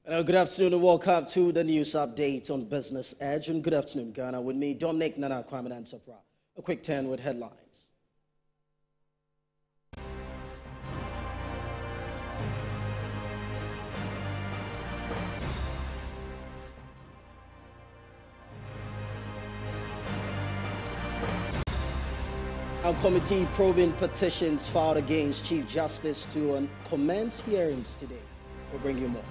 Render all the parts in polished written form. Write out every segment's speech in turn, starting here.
Good afternoon and welcome to the news update on Business Edge. And good afternoon, Ghana. With me, Dominic Nana Kwame Ansapra. A quick 10 with headlines. Our committee probing petitions filed against Chief Justice to commence hearings today. We'll bring you more.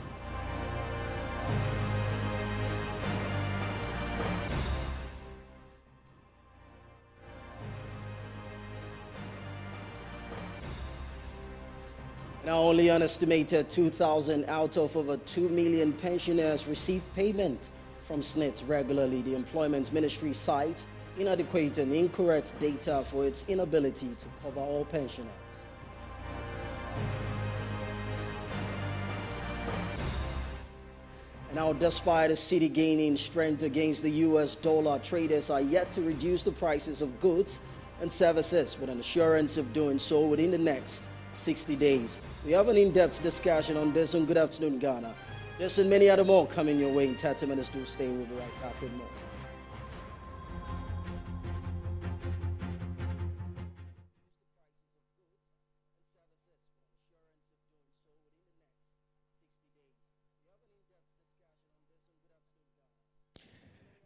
Now, only an estimated 2,000 out of over 2 million pensioners receive payment from SSNIT regularly. The Employment Ministry cites inadequate and incorrect data for its inability to cover all pensioners. Now, despite the cedi gaining strength against the US dollar, traders are yet to reduce the prices of goods and services with an assurance of doing so within the next 60 days. We have an in-depth discussion on this on Good Afternoon, Ghana. This and many other more coming your way in 30 minutes. Do stay. We'll be right back with more.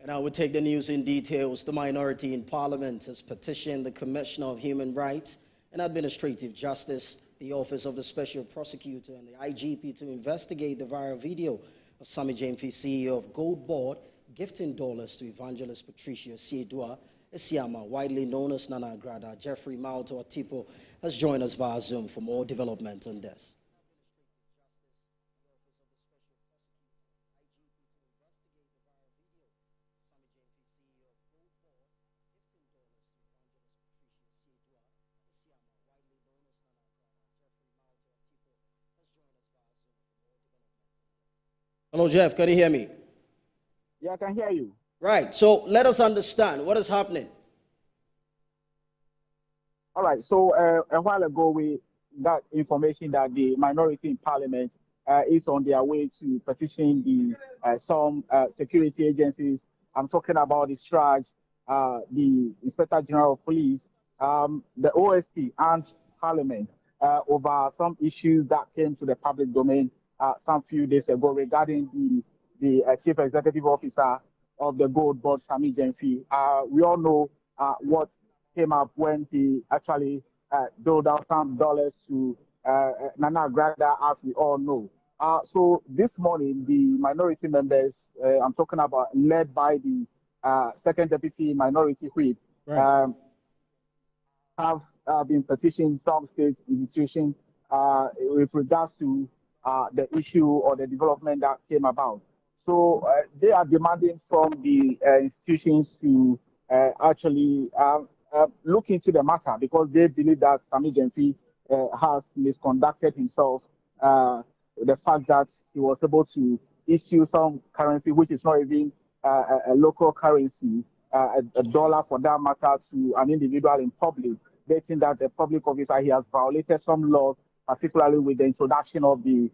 And I will take the news in details. The minority in Parliament has petitioned the Commissioner of Human Rights and Administrative Justice, the Office of the Special Prosecutor, and the IGP to investigate the viral video of Sammy Gyamfi, CEO of Gold Board, gifting dollars to evangelist Patricia Siedua Esiama, widely known as Nana Grada. Jeffrey Mauto Atipo has joined us via Zoom for more development on this. Hello, Jeff. Can you hear me? Yeah, I can hear you. Right. So let us understand what is happening. All right. So a while ago, we got information that the minority in Parliament is on their way to petition some security agencies. I'm talking about the STRAJ, the Inspector General of Police, the OSP, and Parliament over some issues that came to the public domain some few days ago regarding the Chief Executive Officer of the Gold Board, Sammy Gyamfi. We all know what came up when he actually doled out some dollars to Nana Grada, as we all know. So this morning, the minority members, I'm talking about led by the Second Deputy Minority Whip, right, have been petitioning some state institutions with regards to the issue or the development that came about. So they are demanding from the institutions to actually look into the matter because they believe that Sammy Gyamfi has misconducted himself. The fact that he was able to issue some currency, which is not even a local currency, a dollar for that matter, to an individual in public, they think that the public officer, he has violated some laws, particularly with the introduction of the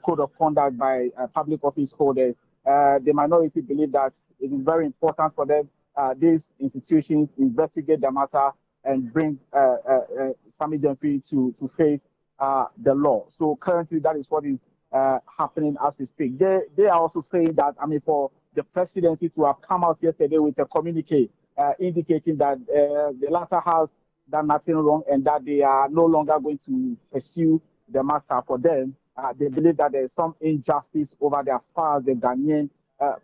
code of conduct by public office holders. The minority believe that it is very important for them, these institutions, investigate the matter and bring Sammy Gyamfi to face the law. So currently, that is what is happening as we speak. They are also saying that, I mean, for the presidency to have come out yesterday with a communique indicating that the latter has done nothing wrong and that they are no longer going to pursue the matter for them. They believe that there is some injustice over there as far as the Ghanaian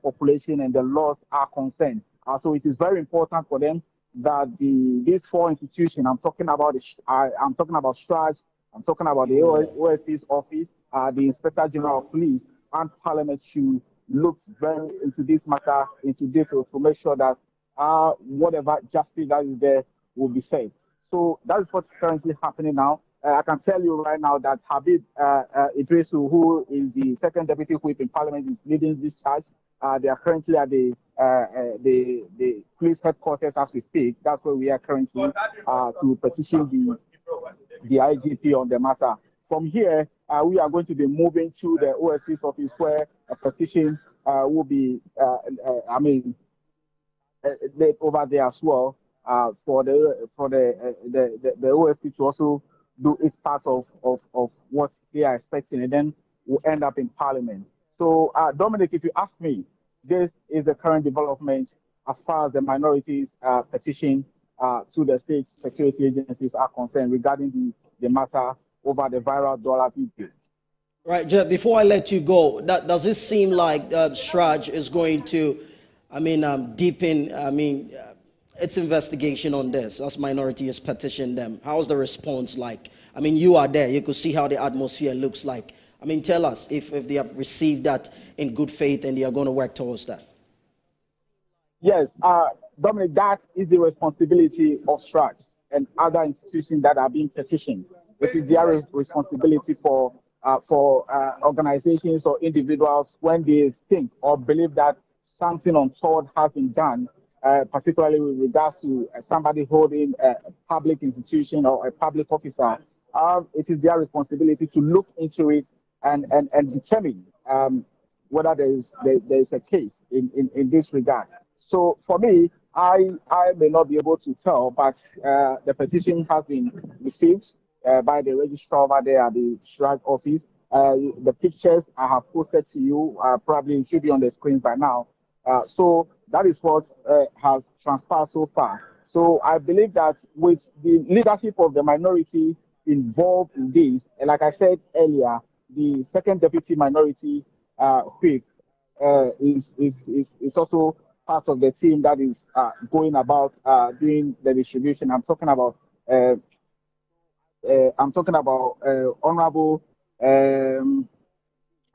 population and the laws are concerned. So it is very important for them that these four institutions, I'm talking about STRAJ, I'm talking about the OSP's office, the Inspector General of Police, and Parliament should look very into this matter, into detail, to make sure that whatever justice that is there will be said. So that is what's currently happening now. I can tell you right now that Habib Idrisu, who is the Second Deputy Whip in Parliament, is leading this charge. They are currently at the police headquarters as we speak. That's where we are currently to petition the IGP on the matter. From here, we are going to be moving to the OSP's office where a petition will be, laid over there as well for the OSP to also do its part of what they are expecting, and then will end up in Parliament. So, Dominic, if you ask me, this is the current development as far as the minorities petition to the state security agencies are concerned regarding the matter over the viral dollar bill. Right, Jeff, before I let you go, does it seem like Strach is going to, deepen, its investigation on this as minorities petition them? How's the response like? You are there. You could see how the atmosphere looks like. Tell us if they have received that in good faith and they are going to work towards that. Yes, Dominic, that is the responsibility of Strach and other institutions that are being petitioned. It is their responsibility for organizations or individuals when they think or believe that something untoward has been done, particularly with regards to somebody holding a public institution or a public officer. It is their responsibility to look into it and determine whether there is a case in this regard. So for me, I may not be able to tell, but the petition has been received by the registrar over there at the Strach office. The pictures I have posted to you, probably should be on the screen by now. So that is what has transpired so far. So I believe that with the leadership of the minority involved in this, and like I said earlier, the second deputy minority whip is also part of the team that is going about doing the distribution. I'm talking about Honorable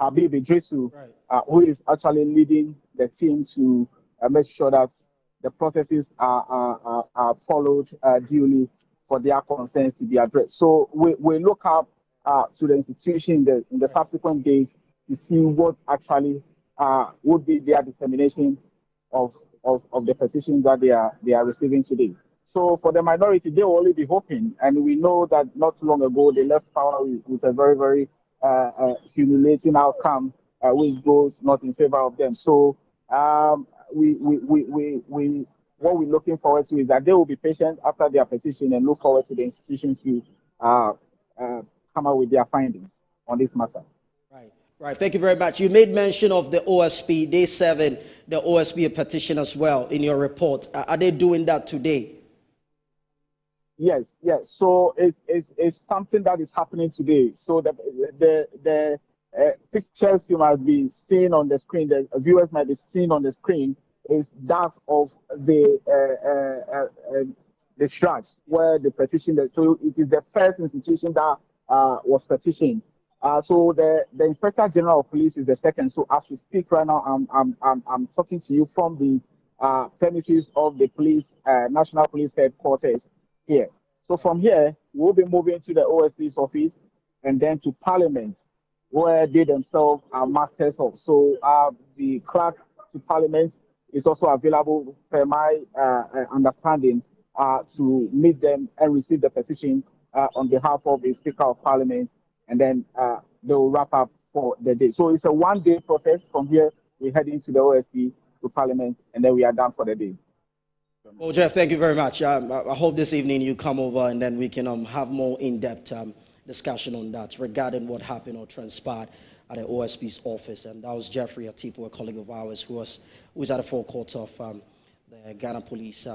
Habib Idrisu, right, who is actually leading the team to make sure that the processes are followed duly for their concerns to be addressed. So we look up to the institution in the subsequent days to see what actually would be their determination of the petitions that they are receiving today. So for the minority, they will only be hoping, and we know that not too long ago they left power with a very, very humiliating outcome, which goes not in favor of them. So what we're looking forward to is that they will be patient after their petition and look forward to the institution to come out with their findings on this matter. Right. Thank you very much. You made mention of the OSP. Day 7, the OSP a petition as well in your report. Are they doing that today? Yes. So it's something that is happening today. So the pictures you might be seeing on the screen, the viewers might be seeing on the screen, is that of the Strach, where the petition. So it is the first institution that was petitioned. So the Inspector General of Police is the second. So as we speak right now, I'm talking to you from the premises of the police, National Police Headquarters here. So from here, we'll be moving to the OSP's office and then to Parliament, where they themselves are masters of. So the clerk to Parliament is also available, per my understanding, to meet them and receive the petition on behalf of the Speaker of Parliament, and then they will wrap up for the day. So it's a one-day process. From here, we're heading to the OSP, to Parliament, and then we are done for the day. Well, Jeff, thank you very much. I hope this evening you come over and then we can have more in-depth discussion on that regarding what happened or transpired at the OSP's office. And that was Jeffrey Atipo, a colleague of ours who was at the forecourt of the Ghana Police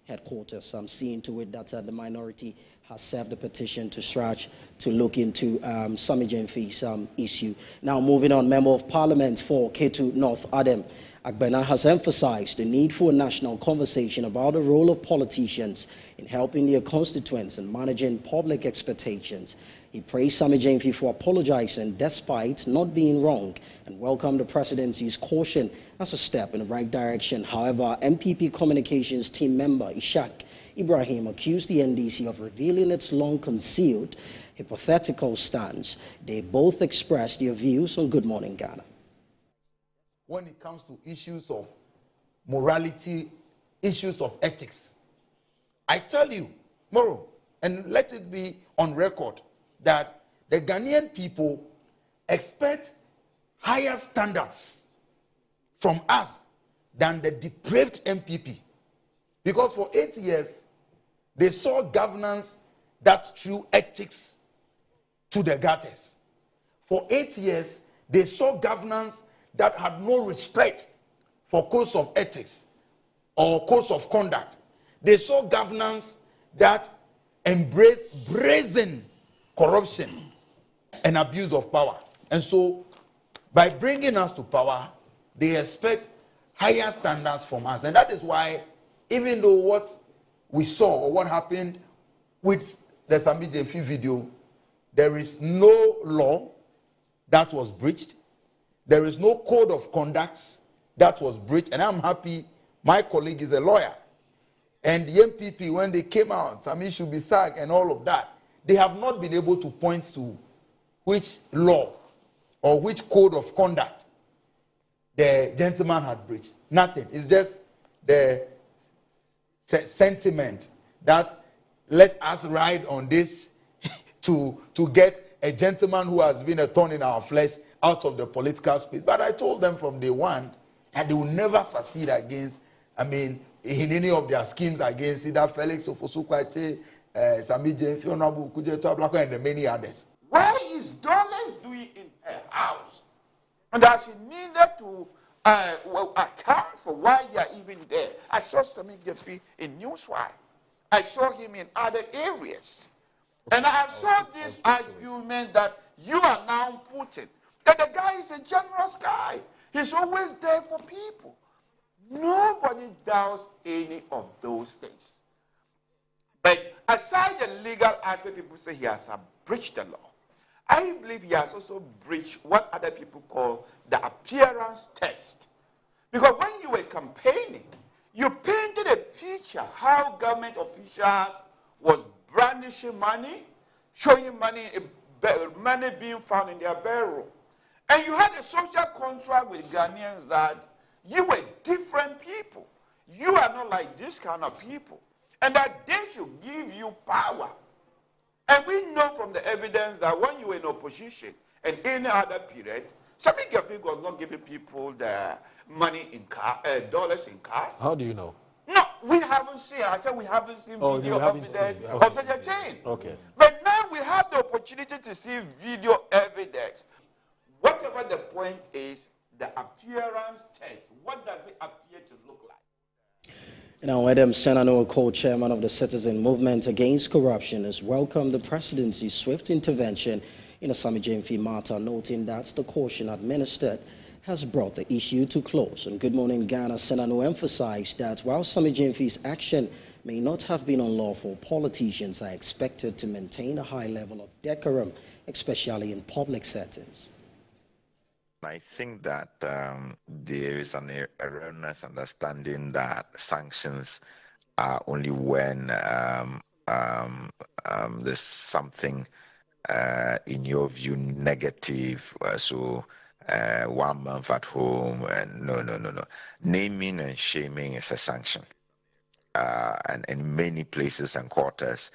headquarters, seeing to it that the minority has served the petition to Strach to look into Sammy Gyamfi's issue. Now, moving on, Member of Parliament for Ketu North, Adam Agbena, has emphasized the need for a national conversation about the role of politicians in helping their constituents and managing public expectations. He praised Sammy Gyamfi for apologizing despite not being wrong and welcomed the presidency's caution as a step in the right direction. However, MPP Communications team member Ishaq Ibrahim accused the NDC of revealing its long-concealed hypothetical stance. They both expressed their views on Good Morning Ghana. When it comes to issues of morality, issues of ethics, I tell you, Moro, and let it be on record, that the Ghanaian people expect higher standards from us than the depraved MPP. Because for 8 years, they saw governance that threw ethics to the gutters. For 8 years, they saw governance that had no respect for codes of ethics or codes of conduct. They saw governance that embraced brazen corruption and abuse of power. And so, by bringing us to power, they expect higher standards from us. And that is why, even though what we saw or what happened with the Sammy Gyamfi video, there is no law that was breached. There is no code of conduct that was breached. And I'm happy my colleague is a lawyer. And the MPP, when they came out, Sammy should be sacked and all of that, they have not been able to point to which law or which code of conduct the gentleman had breached. Nothing. It's just the sentiment that let us ride on this to get a gentleman who has been a thorn in our flesh out of the political space. But I told them from day one that they will never succeed against, in any of their schemes against either Felix Ofosu-Kwakye, Sammy Gyamfi, Honorable Kujeto Ablakwa, and the many others. What is Dollars doing in her house? And that she needed to account for why they are even there. I saw Sammy Gyamfi in Newswire. I saw him in other areas. And I saw this argument that you are now putting, that the guy is a generous guy. He's always there for people. Nobody doubts any of those things. But aside the legal aspect, people say he has breached the law. I believe he has also breached what other people call the appearance test. Because when you were campaigning, you painted a picture how government officials was brandishing money, showing money being found in their bedroom. And you had a social contract with Ghanaians that you were different people. You are not like this kind of people. And that they should give you power. And we know from the evidence that when you were in opposition and any other period, Sammy Gyamfi was not giving people the money in dollars in cash. How do you know? No, we haven't seen. I said we haven't seen video evidence of such a thing. Okay. But now we have the opportunity to see video evidence. Whatever the point is, the appearance test, what does it appear to look like? Now, Adam Senano, co-chairman of the Citizen Movement Against Corruption, has welcomed the presidency's swift intervention in the Sammy Gyamfi matter, noting that the caution administered has brought the issue to close. And Good Morning Ghana, Senano emphasized that while Sammy Gyamfi's action may not have been unlawful, politicians are expected to maintain a high level of decorum, especially in public settings. I think that there is an erroneous understanding that sanctions are only when there's something, in your view, negative. So 1 month at home, and no. Naming and shaming is a sanction. And in many places and quarters,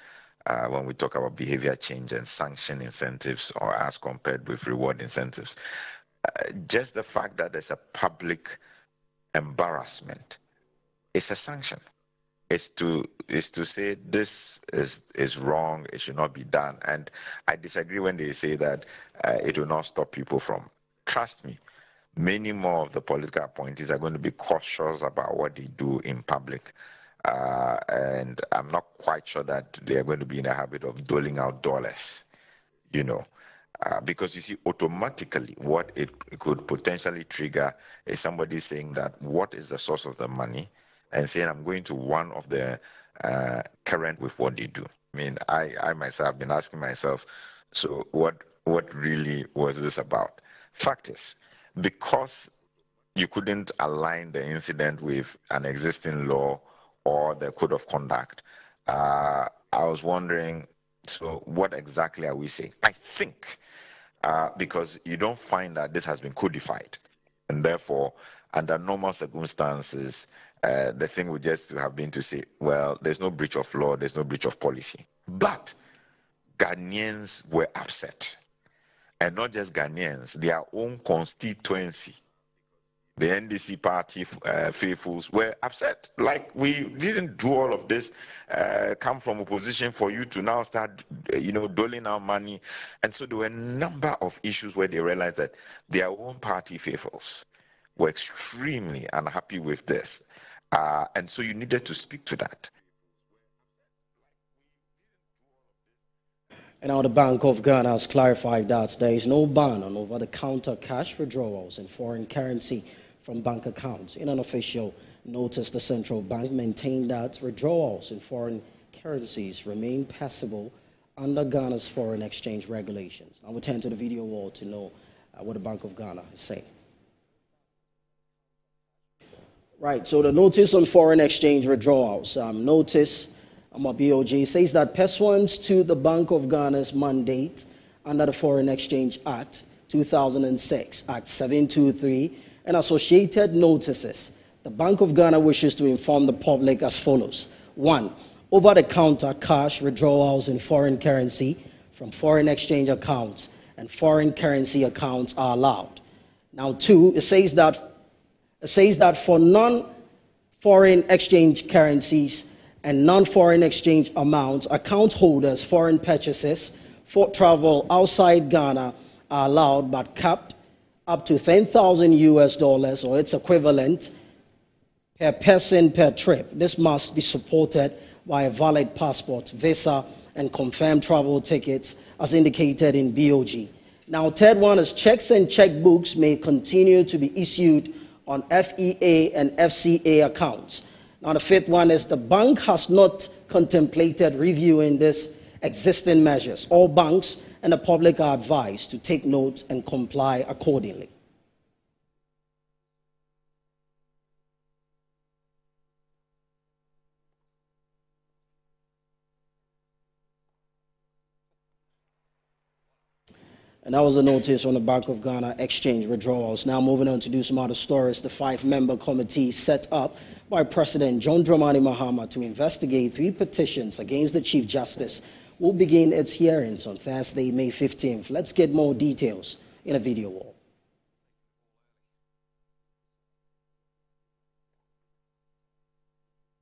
when we talk about behavior change and sanction incentives, or as compared with reward incentives, just the fact that there's a public embarrassment is a sanction. Is to say this is wrong, it should not be done. And I disagree when they say that it will not stop people from. Trust me, many more of the political appointees are going to be cautious about what they do in public. And I'm not quite sure that they are going to be in the habit of doling out dollars, because you see, automatically what it could potentially trigger is somebody saying that what is the source of the money, and saying I'm going to one of the current with what they do. I myself have been asking myself, so what really was this about? Fact is, because you couldn't align the incident with an existing law or the code of conduct, I was wondering, so what exactly are we saying? I think because you don't find that this has been codified, and therefore, under normal circumstances, the thing would just have been to say, well, there's no breach of law, there's no breach of policy. But Ghanaians were upset. and not just Ghanaians, their own constituency. The NDC party faithfuls were upset. Like, we didn't do all of this, come from opposition for you to now start, doling out money. And so there were a number of issues where they realized that their own party faithfuls were extremely unhappy with this. And so you needed to speak to that. And now the Bank of Ghana has clarified that there is no ban on over-the-counter cash withdrawals in foreign currency from bank accounts. In an official notice, the central bank maintained that withdrawals in foreign currencies remain passable under Ghana's foreign exchange regulations. Now we turn to the video wall to know what the Bank of Ghana is saying. Right, so the notice on foreign exchange withdrawals, notice BOJ says that pursuant to the Bank of Ghana's mandate under the Foreign Exchange Act 2006, Act 723, and associated notices, the Bank of Ghana wishes to inform the public as follows. 1. Over-the-counter cash withdrawals in foreign currency from foreign exchange accounts and foreign currency accounts are allowed. Now, 2, it says that for non-foreign exchange currencies and non-foreign exchange amounts, account holders' foreign purchases for travel outside Ghana are allowed but capped up to $10,000 or its equivalent per person per trip. This must be supported by a valid passport, visa, and confirmed travel tickets as indicated in BOG. Now, third one is checks and checkbooks may continue to be issued on FEA and FCA accounts. Now, the fifth one is the bank has not contemplated reviewing these existing measures. All banks and the public are advised to take notes and comply accordingly. And that was a notice on the Bank of Ghana exchange withdrawals. Now moving on to do some other stories. The 5-member committee set up by President John Dramani Mahama to investigate 3 petitions against the Chief Justice will begin its hearings on Thursday, May 15th. Let's get more details in a video wall.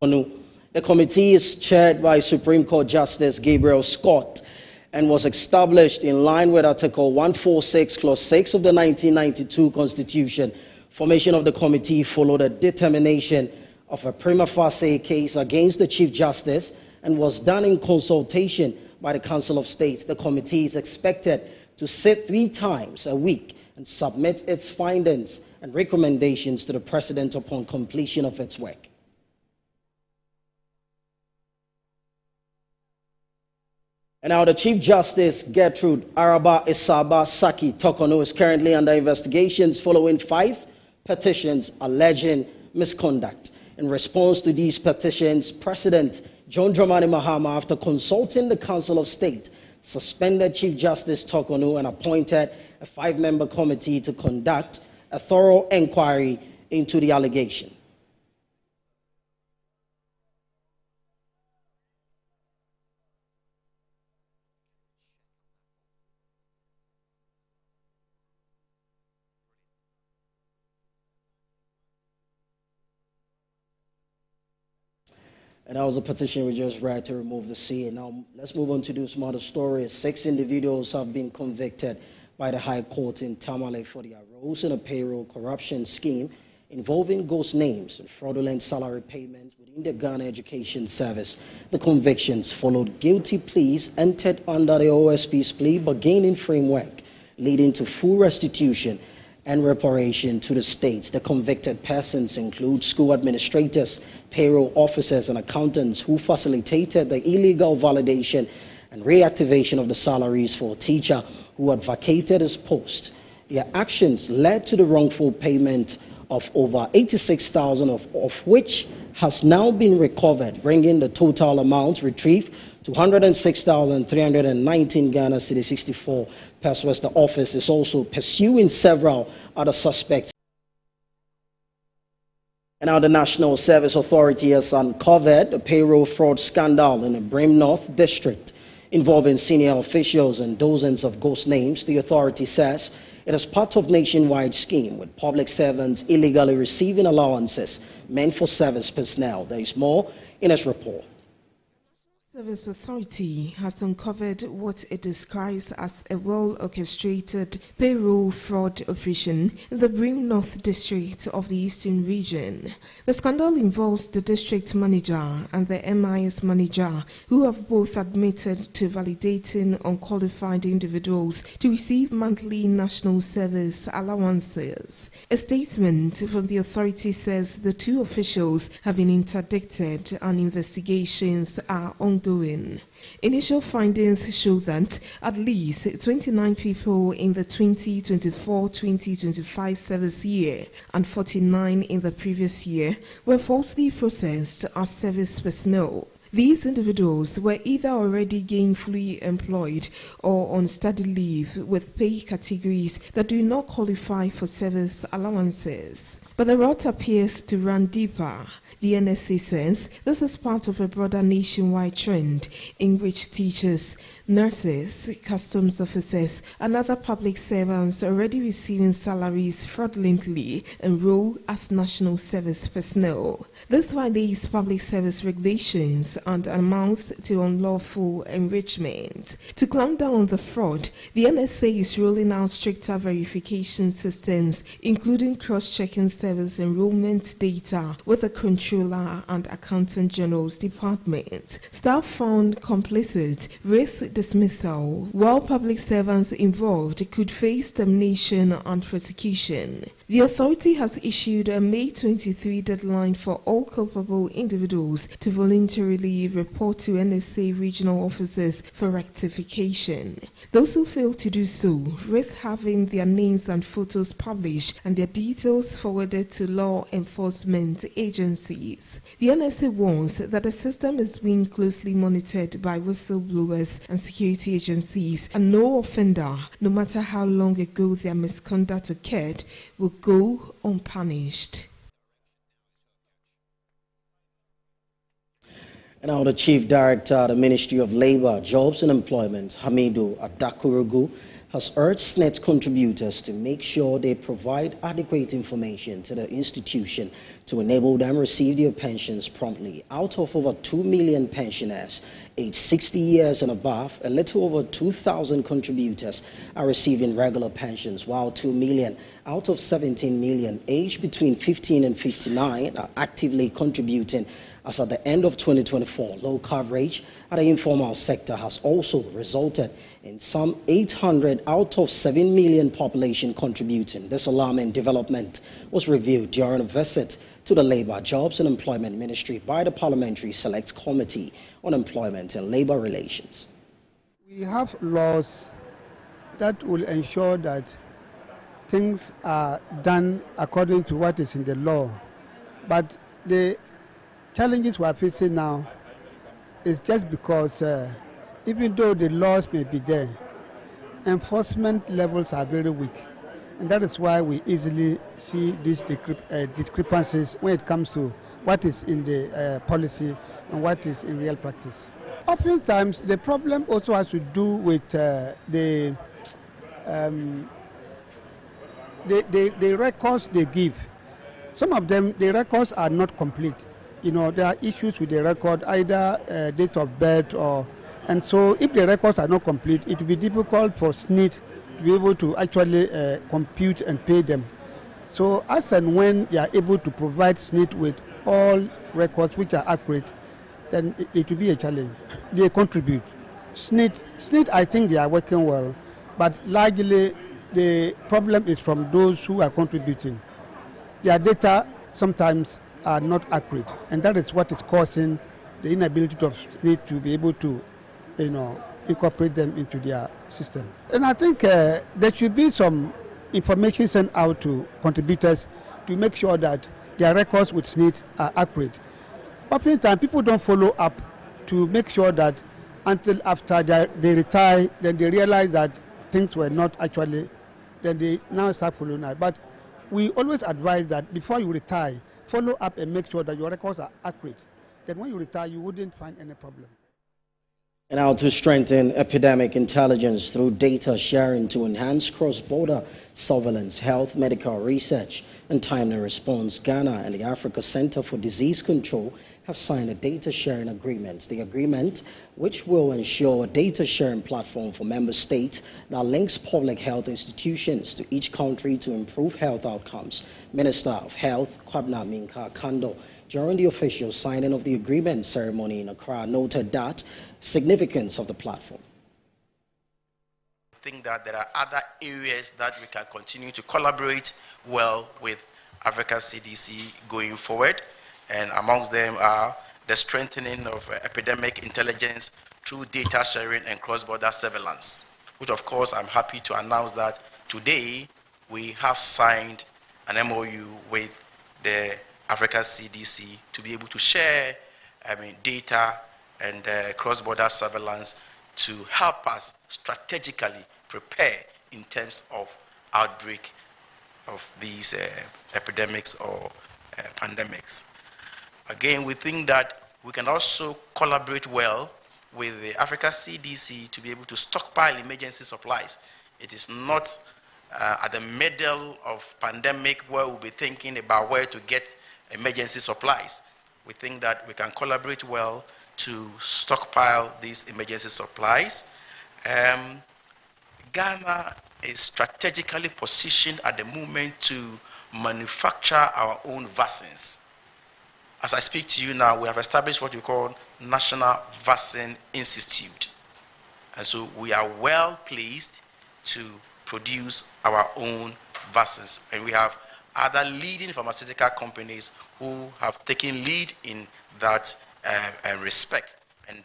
The committee is chaired by Supreme Court Justice Gabriel Scott and was established in line with Article 146, Clause 6 of the 1992 Constitution. Formation of the committee followed a determination of a prima facie case against the Chief Justice and was done in consultation by the Council of State. The committee is expected to sit 3 times a week and submit its findings and recommendations to the President upon completion of its work. And now the Chief Justice, Gertrude Araba Isaba Saki Tokono, is currently under investigations following 5 petitions alleging misconduct. In response to these petitions, President John Dramani Mahama, after consulting the Council of State, suspended Chief Justice Tokono and appointed a 5-member committee to conduct a thorough inquiry into the allegation. And that was a petition we just read to remove the C. Now, let's move on to do some other stories. 6 individuals have been convicted by the High Court in Tamale for their roles in a payroll corruption scheme involving ghost names and fraudulent salary payments within the Ghana Education Service. The convictions followed guilty pleas entered under the OSP's plea bargaining framework, leading to full restitution and reparation to the states. The convicted persons include school administrators, payroll officers, and accountants who facilitated the illegal validation and reactivation of the salaries for a teacher who had vacated his post. Their actions led to the wrongful payment of over 86,000 of which has now been recovered, bringing the total amount retrieved to 106,319 Ghana cedi 64 pesos. The office is also pursuing several other suspects. And now the National Service Authority has uncovered a payroll fraud scandal in the Brim North District involving senior officials and dozens of ghost names. The authority says it is part of nationwide scheme with public servants illegally receiving allowances meant for service personnel. There is more in its report. Service Authority has uncovered what it describes as a well-orchestrated payroll fraud operation in the Brim North District of the Eastern Region. The scandal involves the district manager and the MIS manager, who have both admitted to validating unqualified individuals to receive monthly national service allowances. A statement from the authority says the two officials have been interdicted and investigations are ongoing. Initial findings show that at least 29 people in the 2024-2025 service year and 49 in the previous year were falsely processed as service personnel. These individuals were either already gainfully employed or on study leave with pay categories that do not qualify for service allowances. But the rot appears to run deeper. The NSA says this is part of a broader nationwide trend in which teachers, nurses, customs officers, and other public servants already receiving salaries fraudulently enroll as national service personnel. This violates public service regulations and amounts to unlawful enrichment. To clamp down on the fraud, the NSA is rolling out stricter verification systems, including cross-checking service enrollment data with the Controller and Accountant General's Department. Staff found complicit risk dismissal, while public servants involved could face termination and prosecution. The authority has issued a May 23 deadline for all culpable individuals to voluntarily report to NSA regional officers for rectification. Those who fail to do so risk having their names and photos published and their details forwarded to law enforcement agencies. The NSA warns that the system is being closely monitored by whistleblowers and security agencies, and no offender, no matter how long ago their misconduct occurred, will go unpunished. And now the Chief Director of the Ministry of Labour, Jobs and Employment, Hamidu Adakurugu, has urged SNET contributors to make sure they provide adequate information to the institution to enable them receive their pensions promptly. Out of over 2 million pensioners aged 60 years and above, a little over 2,000 contributors are receiving regular pensions, while 2 million out of 17 million aged between 15 and 59 are actively contributing. As at the end of 2024, low coverage at the informal sector has also resulted in some 800 out of 7 million population contributing. This alarming development was revealed during a visit to the Labour, Jobs and Employment Ministry by the Parliamentary Select Committee on Employment and Labour Relations. We have laws that will ensure that things are done according to what is in the law, but the challenges we are facing now is just because even though the laws may be there, enforcement levels are very weak. And that is why we easily see these discrepancies when it comes to what is in the policy and what is in real practice. Oftentimes, the problem also has to do with the records they give. Some of them, the records are not complete. You know, there are issues with the record, either date of birth and so if the records are not complete, it will be difficult for SNIT to be able to actually compute and pay them. So as and when they are able to provide SNIT with all records which are accurate, then it will be a challenge. They contribute. SNIT, I think they are working well, but largely the problem is from those who are contributing. Their data sometimes are not accurate, and that is what is causing the inability of SNIT to be able to, incorporate them into their system. And I think there should be some information sent out to contributors to make sure that their records with SNIT are accurate. Oftentimes, people don't follow up to make sure that until after they retire, then they realize that things were not actually, then they now start following up. But we always advise that before you retire, follow up and make sure that your records are accurate. Then when you retire, you wouldn't find any problem. And how to strengthen epidemic intelligence through data sharing to enhance cross-border surveillance, health, medical research, and timely response. Ghana and the Africa Center for Disease Control have signed a data sharing agreement. The agreement, which will ensure a data sharing platform for member states that links public health institutions to each country to improve health outcomes. Minister of Health, Kwabena Minka Kando, during the official signing of the agreement ceremony in Accra, noted that significance of the platform. I think that there are other areas that we can continue to collaborate well with Africa CDC going forward, and amongst them are the strengthening of epidemic intelligence through data sharing and cross-border surveillance, which of course I'm happy to announce that today we have signed an MOU with the Africa CDC to be able to share data and cross-border surveillance to help us strategically prepare in terms of outbreak of these epidemics or pandemics. Again, we think that we can also collaborate well with the Africa CDC to be able to stockpile emergency supplies. It is not at the middle of pandemic where we'll be thinking about where to get emergency supplies. We think that we can collaborate well to stockpile these emergency supplies. Ghana is strategically positioned at the moment to manufacture our own vaccines. As I speak to you now, we have established what we call National Vaccine Institute. And so we are well placed to produce our own vaccines. And we have other leading pharmaceutical companies who have taken lead in that respect. And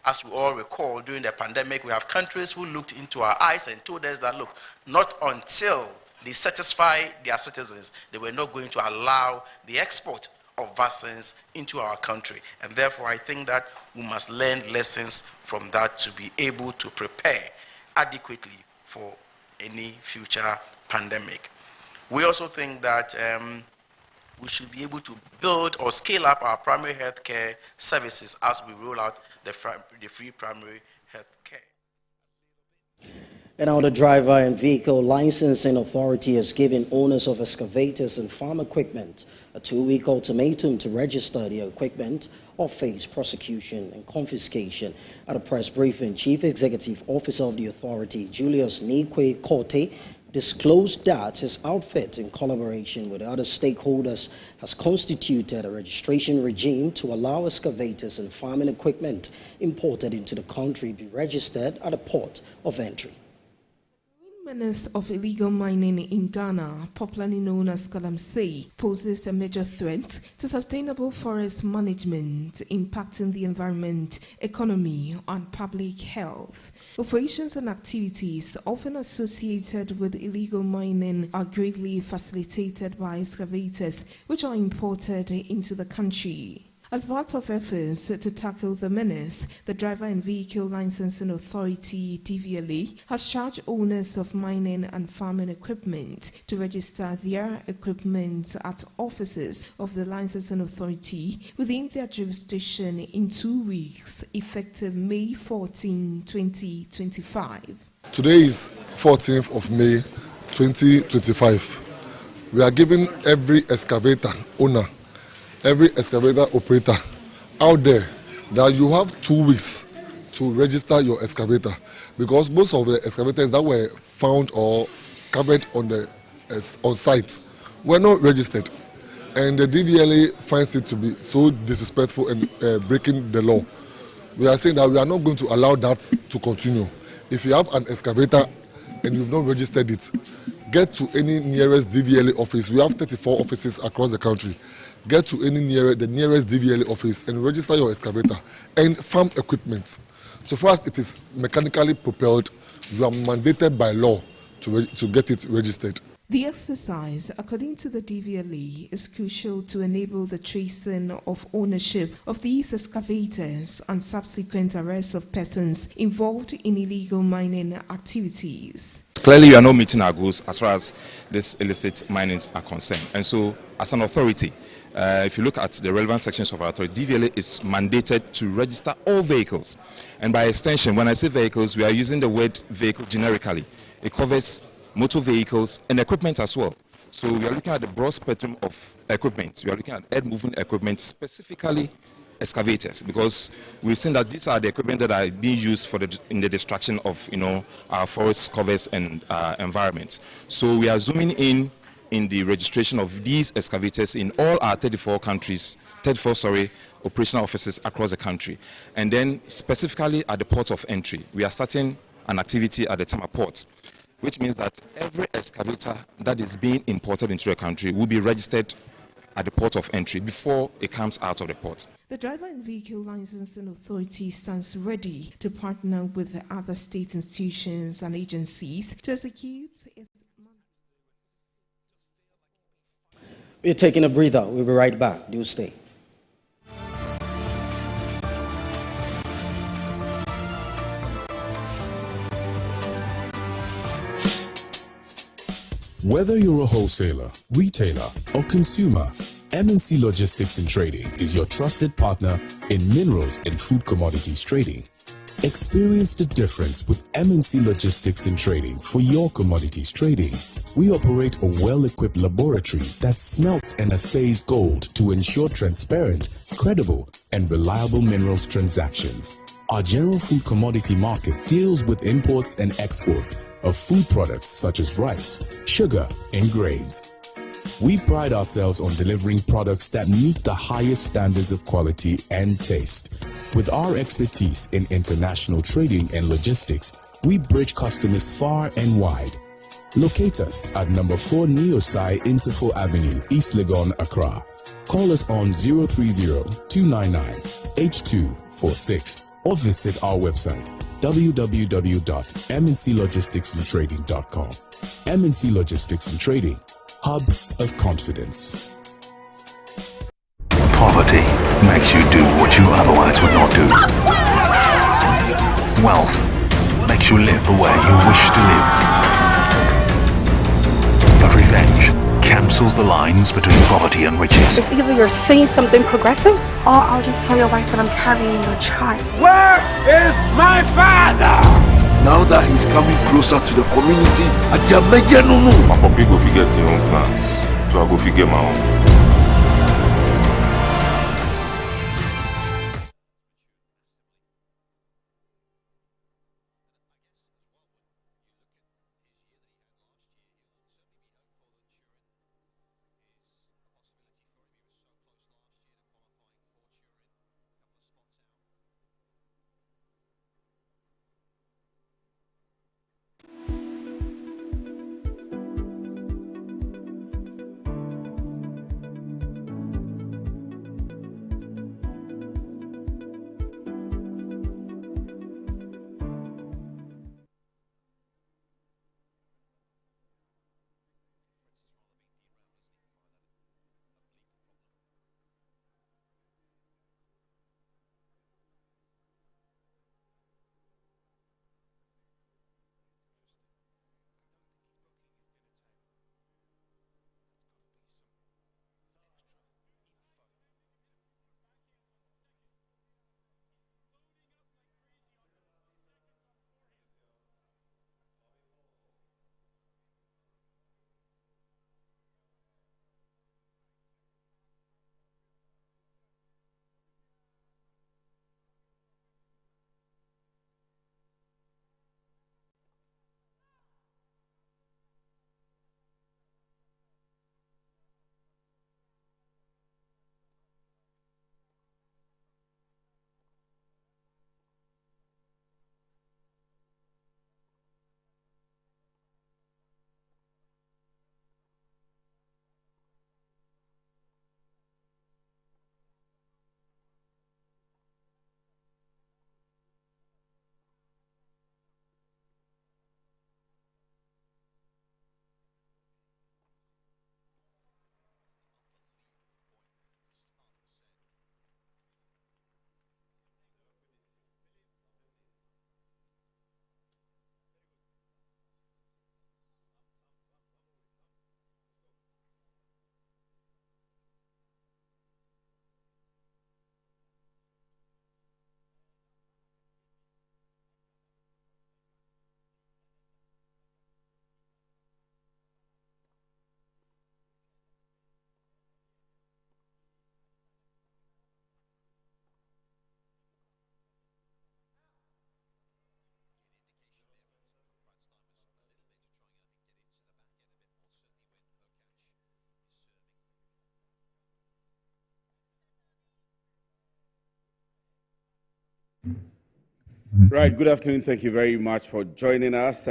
as we all recall, during the pandemic, we have countries who looked into our eyes and told us that, look, not until they satisfy their citizens, they were not going to allow the export of vaccines into our country. And therefore, I think that we must learn lessons from that to be able to prepare adequately for any future pandemic. We also think that we should be able to build or scale up our primary health care services as we roll out the free primary health care. And now the Driver and Vehicle Licensing Authority has given owners of excavators and farm equipment a 2-week ultimatum to register their equipment or face prosecution and confiscation. At a press briefing, Chief Executive Officer of the authority, Julius Nikwe Korte, disclosed that his outfit, in collaboration with other stakeholders, has constituted a registration regime to allow excavators and farming equipment imported into the country be registered at a port of entry. The menace of illegal mining in Ghana, popularly known as Galamsey, poses a major threat to sustainable forest management, impacting the environment, economy, and public health. Operations and activities often associated with illegal mining are greatly facilitated by excavators, which are imported into the country. As part of efforts to tackle the menace, the Driver and Vehicle Licensing Authority, DVLA, has charged owners of mining and farming equipment to register their equipment at offices of the Licensing Authority within their jurisdiction in 2 weeks, effective May 14, 2025. Today is 14th of May, 2025. We are giving every excavator owner, every excavator operator out there that you have 2 weeks to register your excavator, because most of the excavators that were found or covered on site were not registered, and the DVLA finds it to be so disrespectful and breaking the law. We are saying that we are not going to allow that to continue. If you have an excavator and you've not registered it, get to any nearest DVLA office. We have 34 offices across the country. Get to the nearest DVLA office and register your excavator and farm equipment. So far as it is mechanically propelled, you are mandated by law to get it registered. The exercise, according to the DVLA, is crucial to enable the tracing of ownership of these excavators and subsequent arrest of persons involved in illegal mining activities. Clearly, we are not meeting our goals as far as this illicit minings are concerned. And so, as an authority, if you look at the relevant sections of our authority, DVLA is mandated to register all vehicles. And by extension, when I say vehicles, we are using the word vehicle generically. It covers motor vehicles and equipment as well. So we are looking at the broad spectrum of equipment. We are looking at earth-moving equipment, specifically excavators, because we've seen that these are the equipment that are being used for in the destruction of our forest covers and environments. So we are zooming in the registration of these excavators in all our 34 operational offices across the country. And then specifically at the port of entry, we are starting an activity at the Tema port, which means that every excavator that is being imported into the country will be registered at the port of entry before it comes out of the port. The Driver and Vehicle Licensing Authority stands ready to partner with the other state institutions and agencies to execute its... We're taking a breather. We'll be right back. Do stay. Whether you're a wholesaler, retailer, or consumer, MNC Logistics and Trading is your trusted partner in minerals and food commodities trading. Experience the difference with MNC Logistics and Trading for your commodities trading. We operate a well-equipped laboratory that smelts and assays gold to ensure transparent, credible, and reliable minerals transactions. Our general food commodity market deals with imports and exports of food products such as rice, sugar, and grains. We pride ourselves on delivering products that meet the highest standards of quality and taste. With our expertise in international trading and logistics, we bridge customers far and wide. Locate us at number 4 Neosai Interfo Avenue, East Legon, Accra. Call us on 030-299-8246 or visit our website www.mnclogisticsandtrading.com. MNC Logistics and Trading, hub of confidence. Poverty makes you do what you otherwise would not do. Wealth makes you live the way you wish to live. But revenge cancels the lines between poverty and riches. It's either you're saying something progressive, or I'll just tell your wife that I'm carrying your child. Where is my father? Now that he's coming closer to the community, my papi go forget your own plans, so I go forget my own. Right, good afternoon. Thank you very much for joining us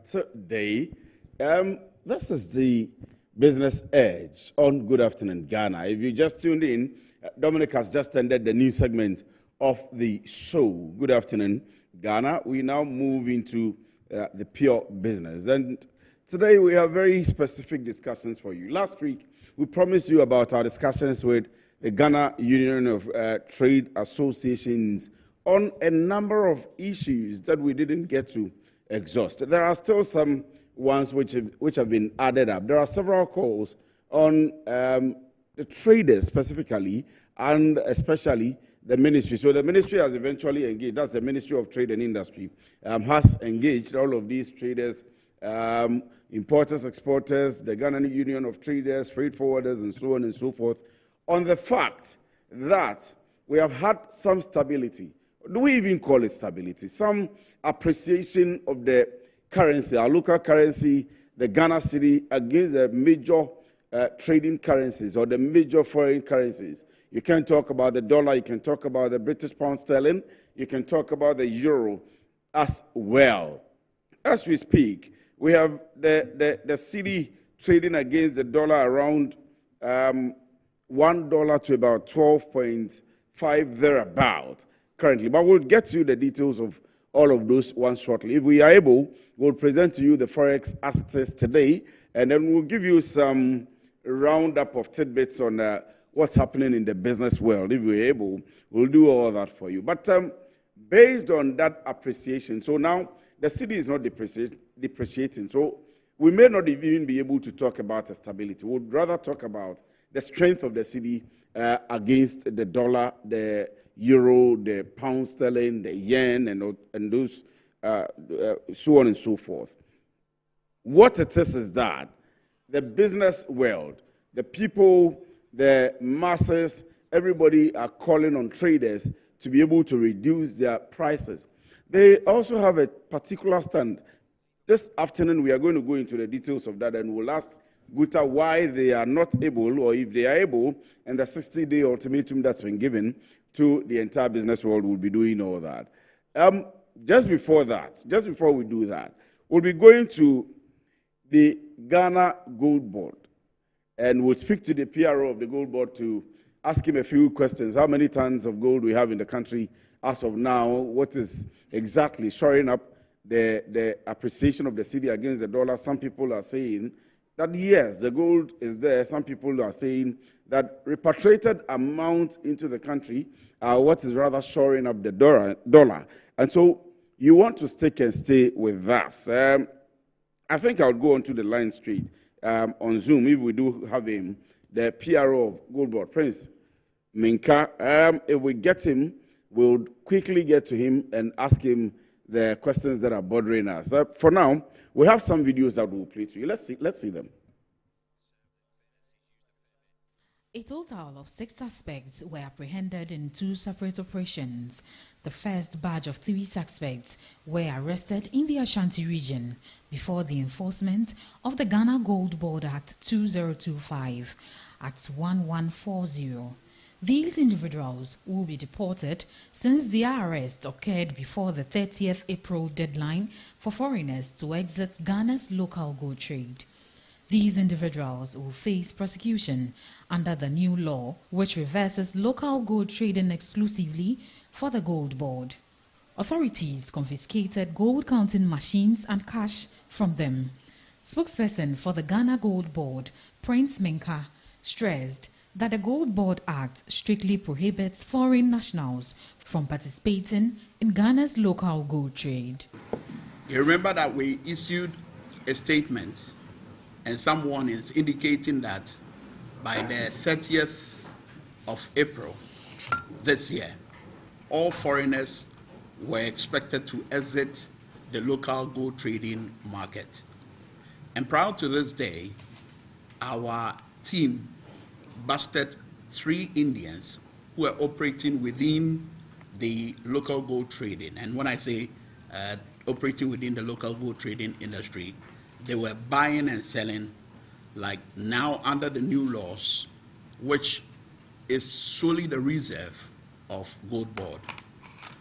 today. This is the Business Edge on Good Afternoon Ghana. If you just tuned in, Dominic has just ended the new segment of the show, Good Afternoon Ghana. We now move into the pure business. And today we have very specific discussions for you. Last week, we promised you about our discussions with the Ghana Union of Trade Associations on a number of issues that we didn't get to exhaust. There are still some ones which have been added up. There are several calls on the traders specifically and especially the ministry. So the ministry has eventually engaged, that's the Ministry of Trade and Industry, has engaged all of these traders, importers, exporters, the Ghana Union of Traders, freight forwarders, and so on and so forth, on the fact that we have had some stability. Do we even call it stability? Some appreciation of the currency, our local currency, the Ghana cedi, against the major trading currencies or the major foreign currencies. You can talk about the dollar, you can talk about the British pound sterling, you can talk about the euro as well. As we speak, we have the cedi trading against the dollar around $1 to about 12.5 thereabout currently. But we'll get to the details of all of those ones shortly. If we are able, we'll present to you the Forex assets today, and then we'll give you some roundup of tidbits on what's happening in the business world. If we're able, we'll do all that for you. But based on that appreciation, so now the cedi is not depreciating, so we may not even be able to talk about stability. We'd rather talk about the strength of the cedi against the dollar, the euro, the pound sterling, the yen, and those, so on and so forth. What it is that the business world, the people, the masses, everybody are calling on traders to be able to reduce their prices. They also have a particular stand. This afternoon, we are going to go into the details of that, and we'll ask Guta why they are not able, or if they are able, and the 60-day ultimatum that's been given to the entire business world will be doing all that. Just before we do that, we'll be going to the Ghana Gold Board, and we'll speak to the PRO of the Gold Board to ask him a few questions. How many tons of gold we have in the country as of now? What is exactly shoring up the appreciation of the cedi against the dollar? Some people are saying that yes, the gold is there. Some people are saying that repatriated amount into the country are what is rather shoring up the dollar. And so you want to stick and stay with us. I think I'll go onto the line straight on Zoom, if we do have him, the PRO of Gold Board, Prince Minka. If we get him, we'll quickly get to him and ask him the questions that are bothering us. For now, we have some videos that we'll play to you. Let's see them. A total of 6 suspects were apprehended in 2 separate operations. The first batch of 3 suspects were arrested in the Ashanti region before the enforcement of the Ghana Gold Board Act 2025, Act 1140. These individuals will be deported since their arrest occurred before the 30th April deadline for foreigners to exit Ghana's local gold trade. These individuals will face prosecution under the new law, which reverses local gold trading exclusively for the Gold Board. Authorities confiscated gold counting machines and cash from them. Spokesperson for the Ghana Gold Board, Prince Minka, stressed that the Gold Board Act strictly prohibits foreign nationals from participating in Ghana's local gold trade. You remember that we issued a statement and some warnings indicating that by the 30th of April this year, all foreigners were expected to exit the local gold trading market. And prior to this day, our team busted 3 Indians who were operating within the local gold trading. And when I say operating within the local gold trading industry, they were buying and selling, like now under the new laws, which is solely the reserve of Gold Board.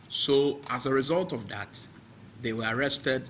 So as a result of that, they were arrested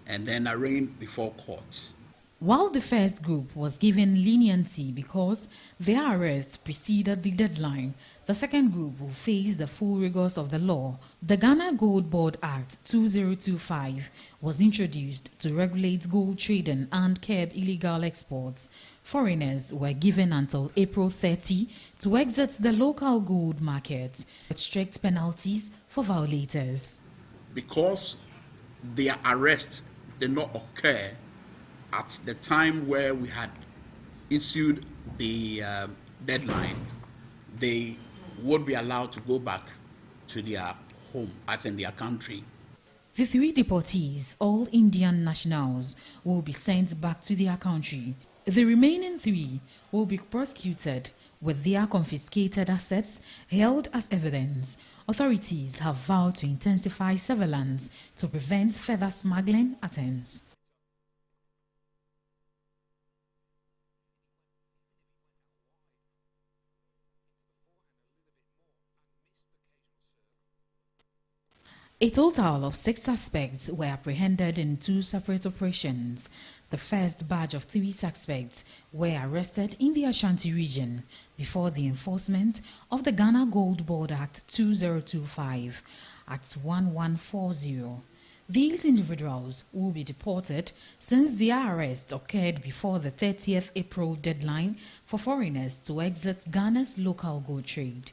and then arraigned before court. While the first group was given leniency because their arrest preceded the deadline, the second group will face the full rigors of the law. The Ghana Gold Board Act 2025 was introduced to regulate gold trading and curb illegal exports. Foreigners were given until April 30 to exit the local gold market, with strict penalties for violators. Because their arrest did not occur at the time where we had issued the deadline, they would be allowed to go back to their home, as in their country. The 3 deportees, all Indian nationals, will be sent back to their country. The remaining 3 will be prosecuted with their confiscated assets held as evidence. Authorities have vowed to intensify surveillance to prevent further smuggling attempts. A total of 6 suspects were apprehended in 2 separate operations. The first batch of 3 suspects were arrested in the Ashanti region before the enforcement of the Ghana Gold Board Act 2025, Act 1140. These individuals will be deported since their arrest occurred before the 30th April deadline for foreigners to exit Ghana's local gold trade.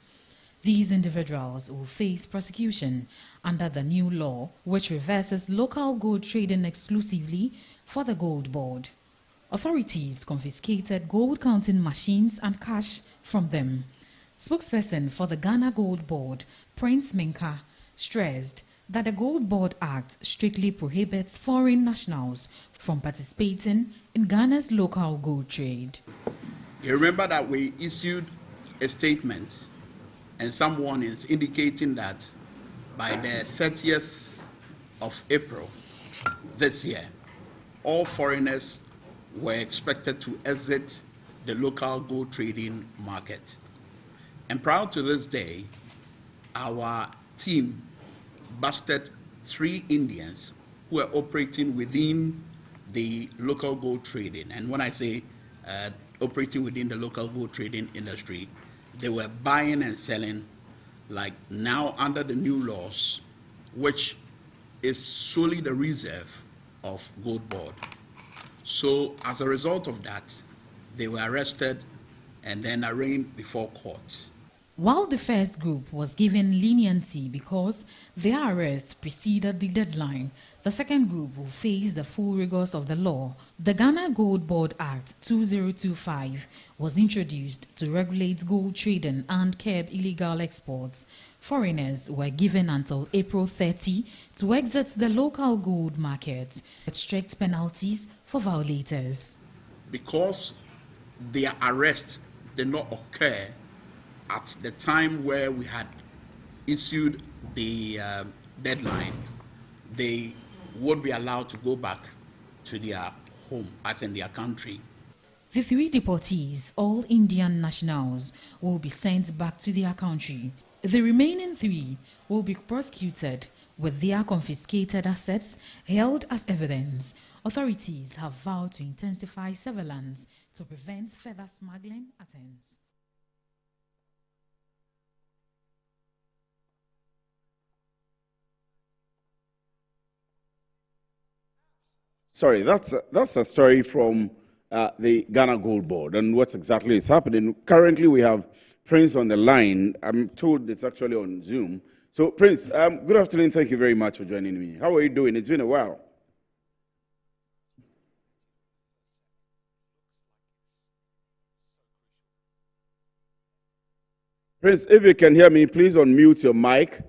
These individuals will face prosecution under the new law, which reverses local gold trading exclusively for the Gold Board. Authorities confiscated gold counting machines and cash from them. Spokesperson for the Ghana Gold Board, Prince Menka, stressed that the Gold Board Act strictly prohibits foreign nationals from participating in Ghana's local gold trade. You remember that we issued a statement and some warnings indicating that by the 30th of April this year, all foreigners were expected to exit the local gold trading market. And prior to this day, our team busted 3 Indians who were operating within the local gold trading. And when I say operating within the local gold trading industry, they were buying and selling, like now under the new laws, which is solely the reserve of Gold Board. So as a result of that, they were arrested and then arraigned before court. While the first group was given leniency because their arrest preceded the deadline, the second group will face the full rigors of the law. The Ghana Gold Board Act 2025 was introduced to regulate gold trading and curb illegal exports. Foreigners were given until April 30 to exit the local gold market, with strict penalties for violators. Because their arrest did not occur at the time where we had issued the deadline, they would be allowed to go back to their home, as in their country. The 3 deportees, all Indian nationals, will be sent back to their country. The remaining 3 will be prosecuted with their confiscated assets held as evidence. Authorities have vowed to intensify surveillance to prevent further smuggling attempts. Sorry, that's a story from the Ghana Gold Board and what exactly is happening. Currently, we have Prince on the line. I'm told it's actually on Zoom. So, Prince, good afternoon. Thank you very much for joining me. How are you doing? It's been a while. Prince, if you can hear me, please unmute your mic.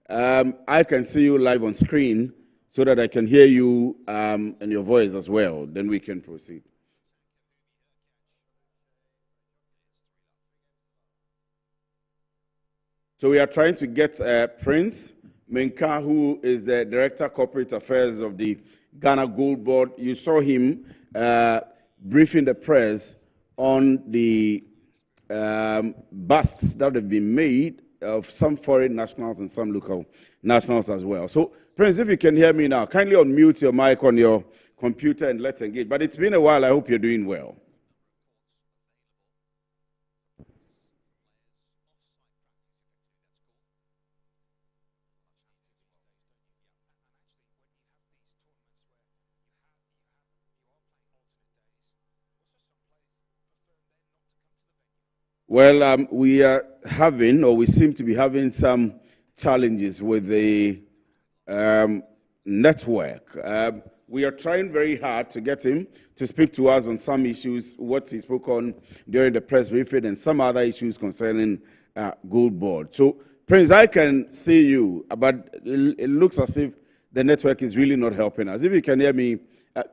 I can see you live on screen, so that I can hear you and your voice as well. Then we can proceed. So we are trying to get Prince Menka, who is the Director of Corporate Affairs of the Ghana Gold Board. You saw him briefing the press on the busts that have been made of some foreign nationals and some local nationals as well. So, Prince, if you can hear me now, kindly unmute your mic on your computer and let's engage. But it's been a while. I hope you're doing well. Well, we are having, or we seem to be having, some challenges with the network. We are trying very hard to get him to speak to us on some issues, what he spoke on during the press briefing, and some other issues concerning Gold Board. So, Prince, I can see you, but it looks as if the network is really not helping us. If you can hear me,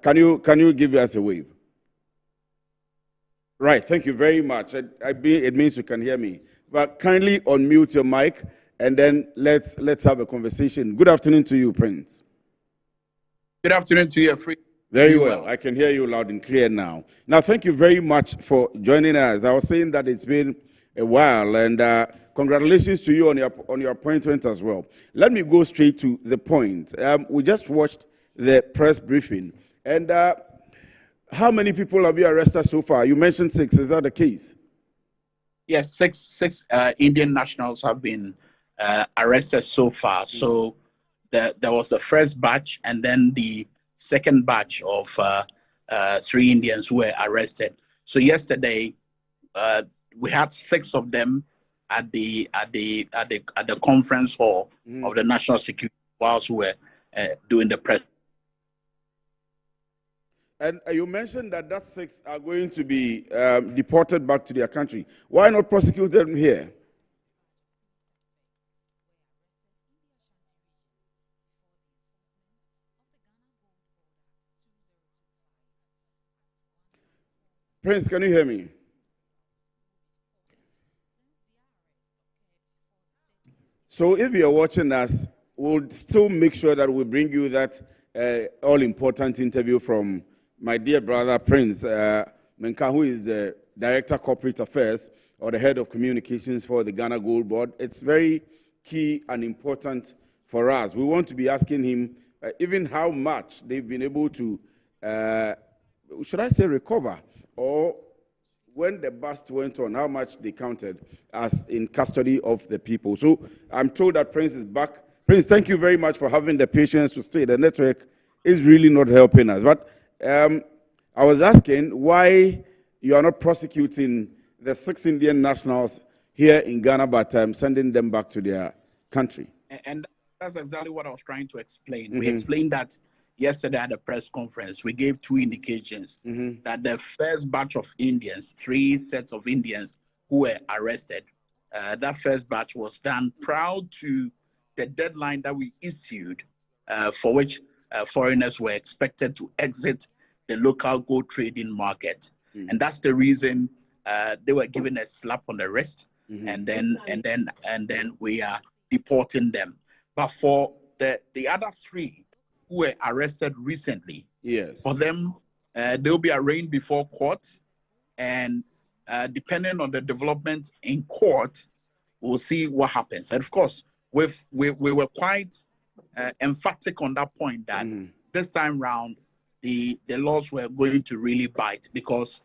can you give us a wave? Right, thank you very much. It means you can hear me. But kindly unmute your mic, and then let's have a conversation. Good afternoon to you, Prince. Good afternoon to you, Free. Very well. I can hear you loud and clear now. Now, thank you very much for joining us. I was saying that it's been a while, and congratulations to you on your appointment as well. Let me go straight to the point. We just watched the press briefing, and how many people have you arrested so far? You mentioned 6. Is that the case? Yes, six Indian nationals have been arrested so far. So there was the first batch, and then the second batch of 3 Indians who were arrested. So yesterday, we had 6 of them at the conference hall of the National Security whilst we were doing the press. And you mentioned that 6 are going to be deported back to their country. Why not prosecute them here? Prince, can you hear me? So if you're watching us, we'll still make sure that we bring you that all-important interview from my dear brother, Prince Menka, who is the Director of Corporate Affairs or the Head of Communications for the Ghana Gold Board. It's very key and important for us. We want to be asking him even how much they've been able to, should I say recover, or when the bust went on, how much they counted as in custody of the people. So I'm told that Prince is back. Prince, thank you very much for having the patience to stay. The network is really not helping us. But I was asking why you are not prosecuting the 6 Indian nationals here in Ghana, but sending them back to their country. And that's exactly what I was trying to explain. We explained that yesterday at the press conference. We gave 2 indications that the first batch of Indians, 3 sets of Indians who were arrested, that first batch was done prior to the deadline that we issued for which foreigners were expected to exit the local gold trading market. And that's the reason they were given a slap on the wrist, and then we are deporting them. But for the other 3 who were arrested recently, for them, they'll be arraigned before court, and depending on the development in court, we'll see what happens. And of course, we were quite emphatic on that point that this time round, the laws were going to really bite, because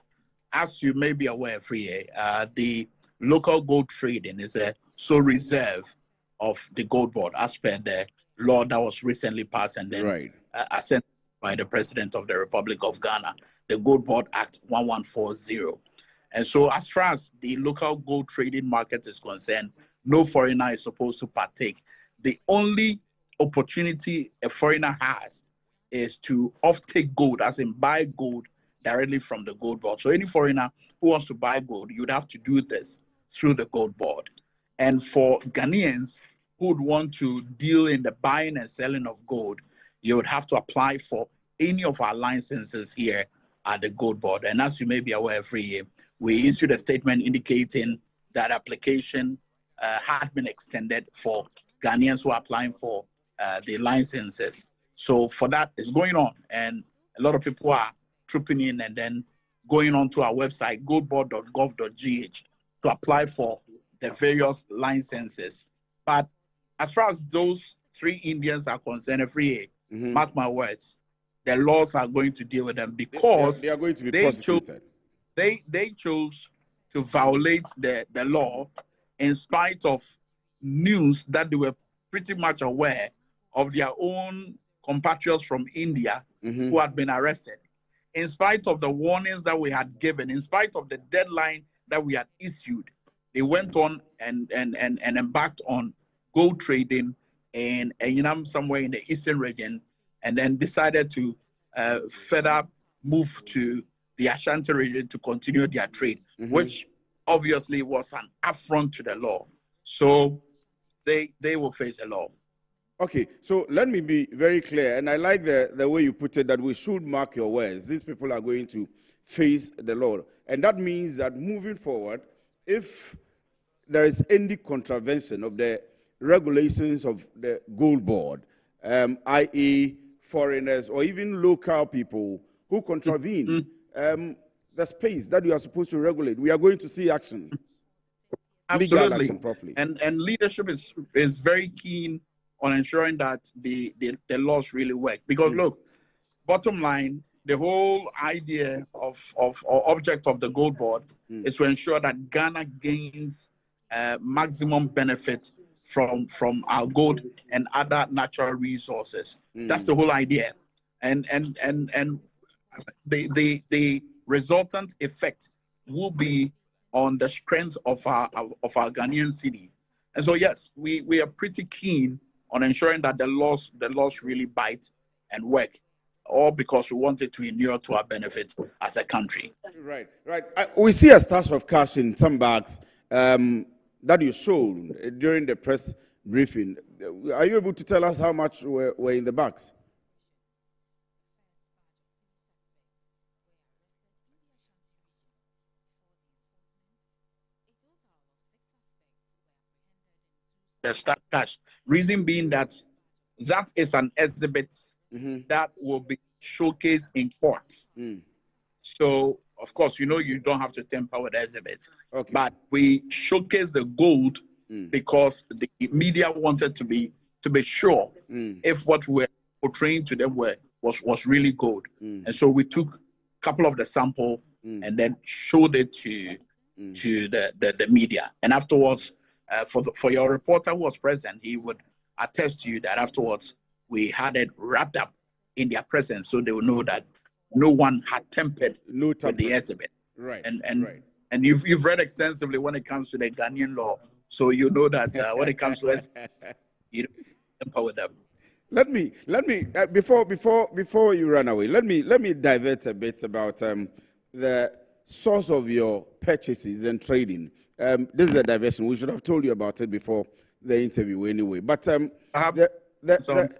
as you may be aware, Free, the local gold trading is a sole reserve of the Gold Board as per the law that was recently passed and then assented by the President of the Republic of Ghana, the Gold Board Act 1140. And so as far as the local gold trading market is concerned, no foreigner is supposed to partake. The only opportunity a foreigner has is to offtake gold, as in buy gold directly from the Gold Board. So any foreigner who wants to buy gold, you'd have to do this through the Gold Board. And for Ghanaians who would want to deal in the buying and selling of gold, you would have to apply for any of our licenses here at the Gold Board. And as you may be aware, every year, we issued a statement indicating that application had been extended for Ghanaians who are applying for the licenses. So for that, it's going on. And a lot of people are trooping in and then going on to our website, goldboard.gov.gh, to apply for the various licenses. But as far as those 3 Indians are concerned, free, mark my words, the laws are going to deal with them because they are going to be prosecuted. They chose to violate the law in spite of news that they were pretty much aware of their own compatriots from India who had been arrested. In spite of the warnings that we had given, in spite of the deadline that we had issued, they went on and embarked on gold trading in somewhere in the eastern region, and then decided to further move to the Ashanti region to continue their trade, which obviously was an affront to the law. So they will face the law. Okay, so let me be very clear, and I like the way you put it, that we should mark your words. These people are going to face the law. And that means that moving forward, if there is any contravention of the regulations of the Gold Board, i.e. foreigners or even local people who contravene the space that you are supposed to regulate, we are going to see action. Absolutely. Legal action properly. And leadership is very keen on ensuring that the laws really work. Because look, bottom line, the whole idea or object of the Gold Board is to ensure that Ghana gains maximum benefit from our gold and other natural resources. That's the whole idea. And the resultant effect will be on the strength of our Ghanaian city. And so yes, we are pretty keen on ensuring that the laws really bite and work, all because we want it to inure to our benefit as a country. Right. We see a stash of cash in some bags that you showed during the press briefing. Are you able to tell us how much were in the bags? The cash. Reason being that is an exhibit that will be showcased in court. So, of course, you don't have to tamper with the exhibit. Okay. But we showcase the gold because the media wanted to be sure if what we're portraying to them was really gold. And so we took a couple of the sample and then showed it to the media. And afterwards, for your reporter who was present, he would attest to you that afterwards we had it wrapped up in their presence, so they will know that no one had tampered with the exhibit. Right. And you've read extensively when it comes to the Ghanaian law, so you know that when it comes to it, you don't tamper with them. Let me before you run away, let me divert a bit about the source of your purchases and trading. This is a diversion. We should have told you about it before the interview anyway. But that's fine.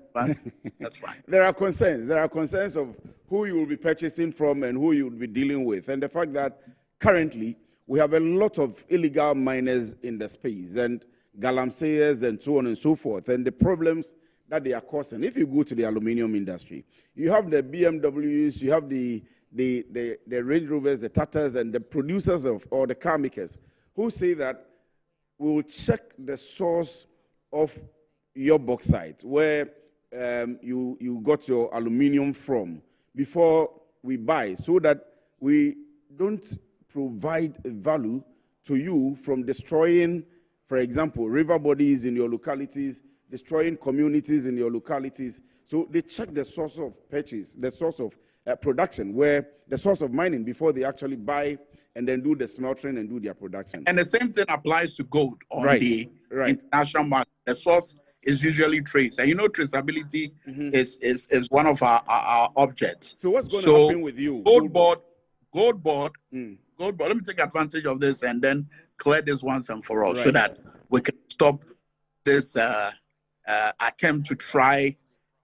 There are concerns. There are concerns of who you will be purchasing from and who you will be dealing with. And the fact that currently we have a lot of illegal miners in the space and galamseyers and so on and so forth, and the problems that they are causing. If you go to the aluminium industry, you have the BMWs, you have the Range Rovers, the Tatas, and the producers or the car makers who say that we will check the source of your bauxite, where you got your aluminium from, before we buy, so that we don't provide value to you from destroying, for example, river bodies in your localities, destroying communities in your localities. So they check the source of purchase, the source of production, where the source of mining, before they actually buy and then do the smelting and do their production. And the same thing applies to gold on the international market. The source is usually traced. And traceability is one of our objects. So what's going to happen with you? Gold board, let me take advantage of this and then clear this once and for all, so that we can stop this attempt to try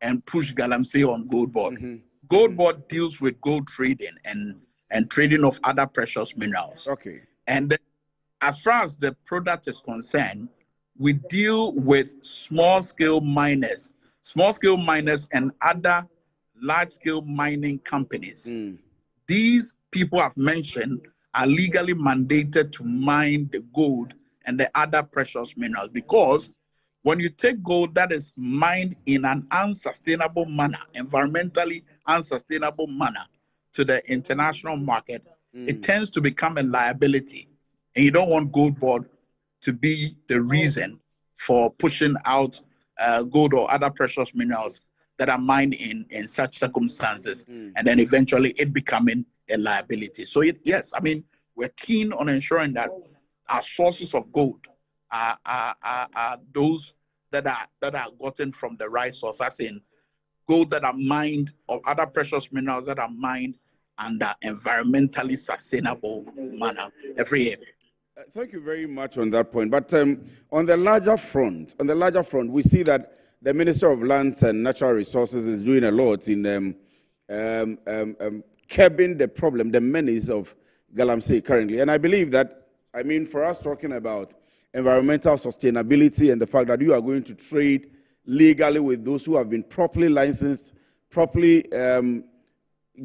and push galamsey on Gold Board. Gold Board deals with gold trading and trading of other precious minerals. Okay. And then, as far as the product is concerned, we deal with small-scale miners and other large-scale mining companies. These people I've mentioned are legally mandated to mine the gold and the other precious minerals, because when you take gold that is mined in an unsustainable manner, environmentally unsustainable manner to the international market, it tends to become a liability. And you don't want Gold Board to be the reason for pushing out gold or other precious minerals that are mined in such circumstances, and then eventually it becoming a liability. So yes, I mean, we're keen on ensuring that our sources of gold are those that are gotten from the right source, as in gold that are mined or other precious minerals that are mined under environmentally sustainable manner every year. Thank you very much on that point. But on the larger front, we see that the Minister of Lands and Natural Resources is doing a lot in curbing the problem, the menace of Galamsey currently. And I believe that, I mean, for us talking about environmental sustainability and the fact that you are going to trade legally with those who have been properly licensed, properly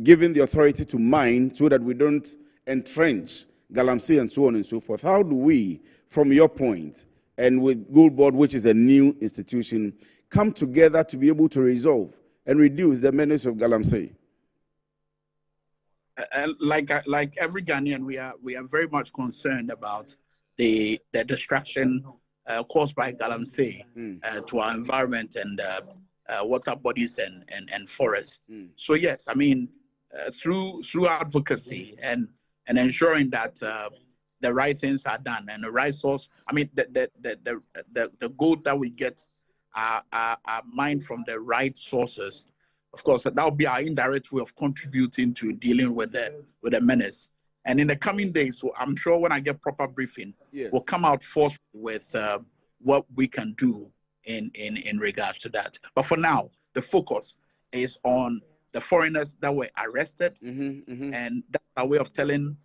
given the authority to mine so that we don't entrench Galamsey and so on and so forth. How do we, from your point, and with Gold Board, which is a new institution, come together to be able to resolve and reduce the menace of Galamsey? Like every Ghanaian, we are very much concerned about the destruction caused by Galamsey to our environment and water bodies and forests. So yes, I mean, through advocacy and ensuring that the right things are done and the right source. I mean, the gold that we get are mined from the right sources. Of course, that will be our indirect way of contributing to dealing with the menace. And in the coming days, so I'm sure when I get proper briefing, we'll come out forth with what we can do in regards to that. But for now, the focus is on the foreigners that were arrested, and that's our way of telling,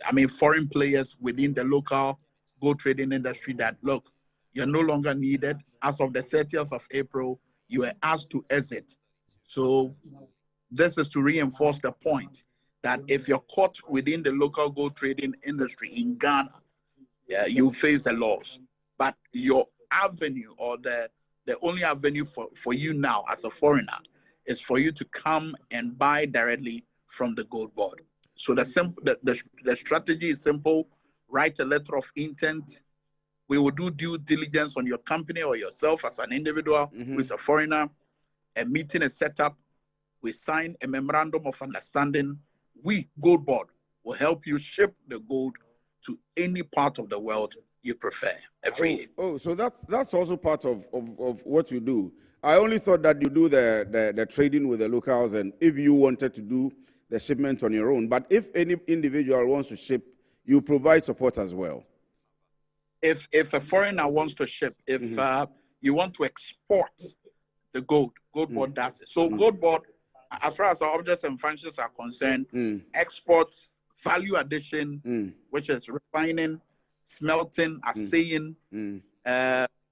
I mean, foreign players within the local gold trading industry that, look, you're no longer needed. As of the 30th of April, you were asked to exit. So this is to reinforce the point that if you're caught within the local gold trading industry in Ghana, you face the laws. But your avenue, or the only avenue for you now as a foreigner, is for you to come and buy directly from the Gold Board. So the strategy is simple. Write a letter of intent. We will do due diligence on your company or yourself as an individual who is a foreigner. A meeting is set up. We sign a memorandum of understanding. We, Gold Board, will help you ship the gold to any part of the world you prefer every year. So that's also part of what you do. I only thought that you do the trading with the locals, and if you wanted to do the shipment on your own. But if any individual wants to ship, you provide support as well. If a foreigner wants to ship, if you want to export the gold, Gold Board does it. So Gold Board, as far as our objects and functions are concerned, exports, value addition, which is refining, smelting, assaying,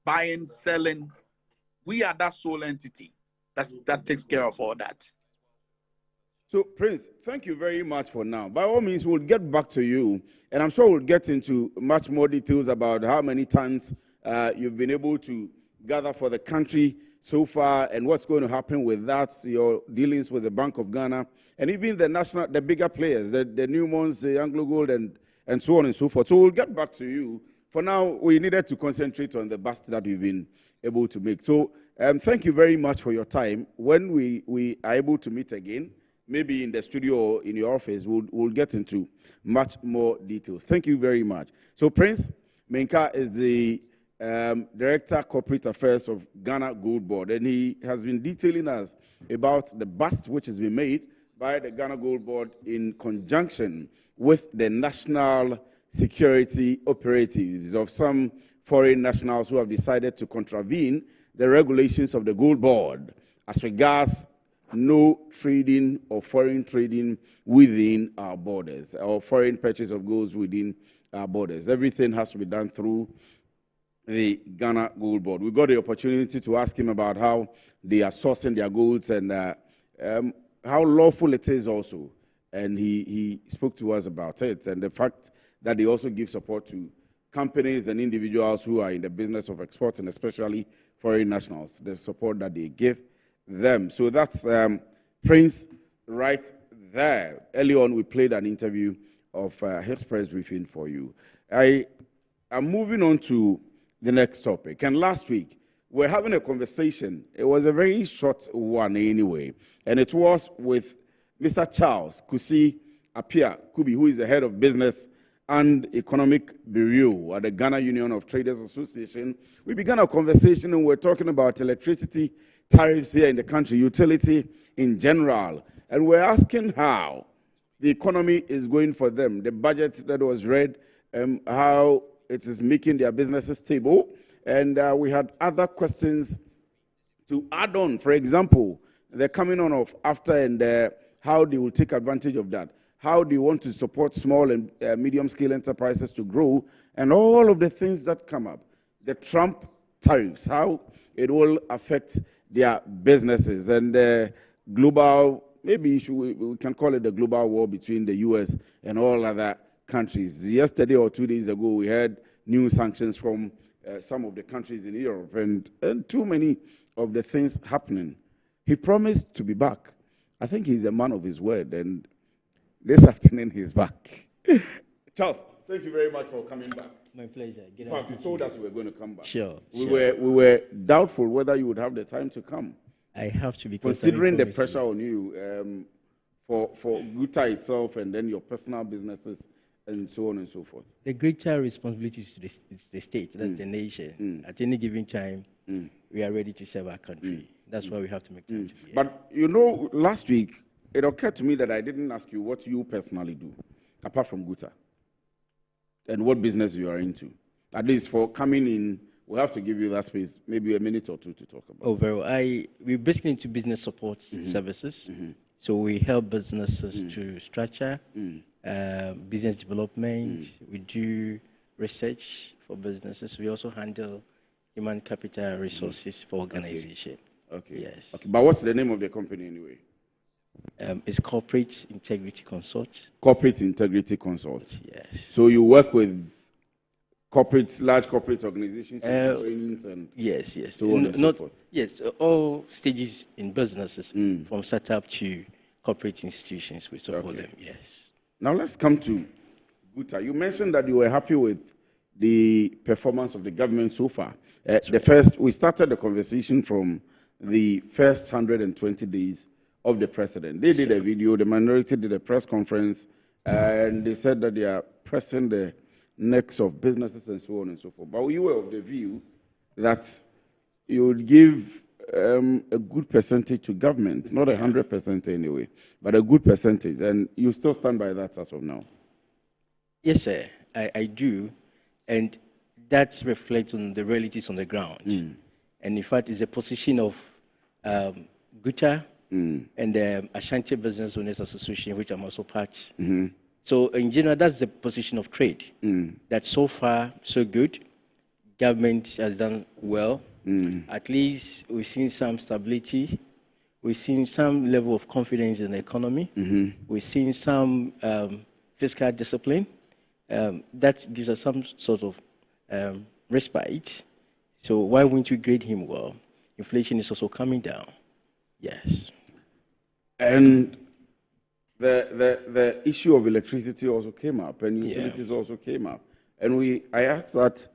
buying, selling. We are that sole entity that takes care of all that. So, Prince, thank you very much for now. By all means, we'll get back to you, and I'm sure we'll get into much more details about how many tons you've been able to gather for the country so far, and what's going to happen with that, your dealings with the Bank of Ghana, and even the bigger players, the Newmonts, the Anglo Gold, and so on and so forth. So we'll get back to you. For now, we needed to concentrate on the bust that we've been able to make. So thank you very much for your time. When we are able to meet again, maybe in the studio or in your office, we'll get into much more details. Thank you very much. So Prince Menka is the Director Corporate Affairs of Ghana Gold Board, and he has been detailing us about the bust which has been made by the Ghana Gold Board in conjunction with the national security operatives of some foreign nationals who have decided to contravene the regulations of the Gold Board as regards no trading or foreign trading within our borders, or foreign purchase of goods within our borders. Everything has to be done through the Ghana Gold Board. We got the opportunity to ask him about how they are sourcing their golds and how lawful it is also. And he spoke to us about it, and the fact that they also give support to companies and individuals who are in the business of exporting, especially foreign nationals, the support that they give them. So that's Prince right there. Early on, we played an interview of his press briefing for you. I am moving on to the next topic. And last week, we're having a conversation. It was a very short one anyway. And it was with Mr. Charles Kusi Apia Kubi, who is the head of business and economic bureau at the Ghana Union of Traders Association. We began a conversation and we're talking about electricity tariffs here in the country, utility in general. And we're asking how the economy is going for them, the budget that was read, how it is making their businesses stable. And we had other questions to add on. For example, the coming on of AFTA and how they will take advantage of that. How do you want to support small and medium-scale enterprises to grow, and all of the things that come up. The Trump tariffs, how it will affect their businesses, and global, maybe we can call it the global war between the U.S. and all other countries. Yesterday or 2 days ago, we had new sanctions from some of the countries in Europe, and too many of the things happening. He promised to be back. I think he's a man of his word, and this afternoon he's back. Charles, thank you very much for coming back. My pleasure. In fact, you told us you were going to come back. Sure. We were doubtful whether you would have the time to come. I have to, because considering the pressure on you for Guta itself and then your personal businesses and so on and so forth. The greater responsibility is to the state, that's the nation. At any given time, we are ready to serve our country. That's why we have to make time to be here. But you know, last week, it occurred to me that I didn't ask you what you personally do, apart from Guta, and what business you are into. At least for coming in, we'll have to give you that space, maybe a minute or two to talk about. Oh, very well. We're basically into business support services. So we help businesses to structure business development. We do research for businesses. We also handle human capital resources for organization. Okay. Yes. Okay. But what's the name of the company anyway? It's Corporate Integrity Consult. Corporate Integrity Consult. Yes. So you work with large corporate organizations, trainings, and yes, so on and so forth. Yes, all stages in businesses, from startup to corporate institutions, we support them. Yes. Now let's come to Guta. You mentioned that you were happy with the performance of the government so far. We started the conversation from the first 120 days of the president. They did a video, the minority did a press conference, and they said that they are pressing the necks of businesses and so on and so forth. But you were of the view that you would give a good percentage to government, not 100% anyway, but a good percentage, and you still stand by that as of now. Yes, sir, I do, and that reflects on the realities on the ground. And in fact, it's a position of Guta and the Ashanti Business Owners Association, which I'm also part. So in general, that's the position of trade. That so far, so good. Government has done well. At least we've seen some stability. We've seen some level of confidence in the economy. We've seen some fiscal discipline. That gives us some sort of respite. So why wouldn't we grade him well? Inflation is also coming down. Yes. And the issue of electricity also came up, and utilities also came up. And I asked that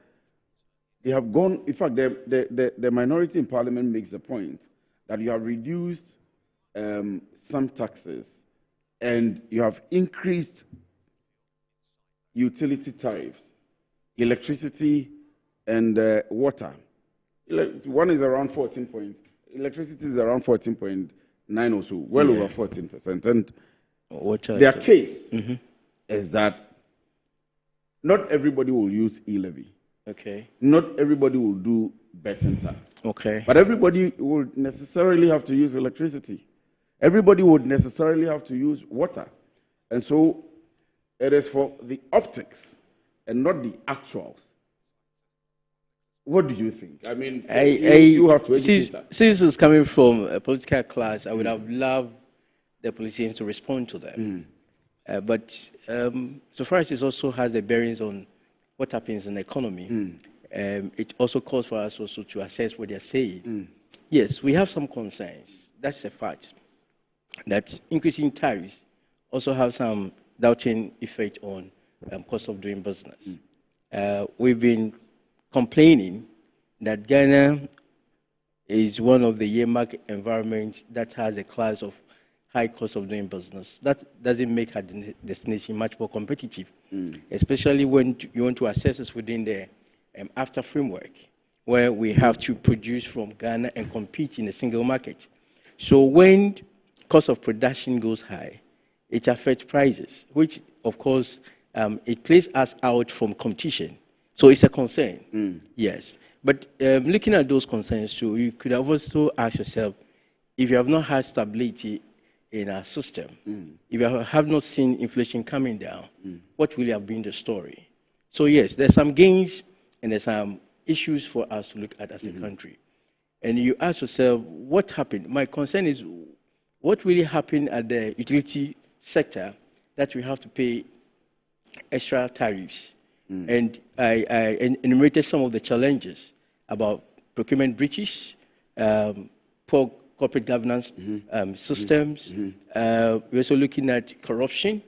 they have gone, in fact, the minority in parliament makes the point that you have reduced some taxes and you have increased utility tariffs, electricity and water. One is around 14 point, electricity is around 14.9 or so, well over 14%. And their case is that not everybody will use e-levy. Okay. Not everybody will do betting tax. Okay. But everybody would necessarily have to use electricity. Everybody would necessarily have to use water. And so it is for the optics and not the actuals. What do you think? I mean, you have to educate us. Since it's coming from a political class, I would have loved the politicians to respond to them. But so far as it also has a bearings on what happens in the economy, it also calls for us also to assess what they're saying. Yes, we have some concerns. That's a fact. That increasing tariffs also have some doubting effect on cost of doing business. We've been complaining that Ghana is one of the earmark environments that has a class of high cost of doing business. That doesn't make our destination much more competitive, especially when you want to assess us within the AFTA framework, where we have to produce from Ghana and compete in a single market. So when cost of production goes high, it affects prices, which, of course, it plays us out from competition. So it's a concern, yes. But looking at those concerns too, you could have also asked yourself, if you have not had stability in our system, if you have not seen inflation coming down, what will have been the story? So yes, there's some gains and there's some issues for us to look at as a country. And you ask yourself, what happened? My concern is, what really happened at the utility sector that we have to pay extra tariffs? And I enumerated some of the challenges about procurement breaches, poor corporate governance systems. We're also looking at corruption.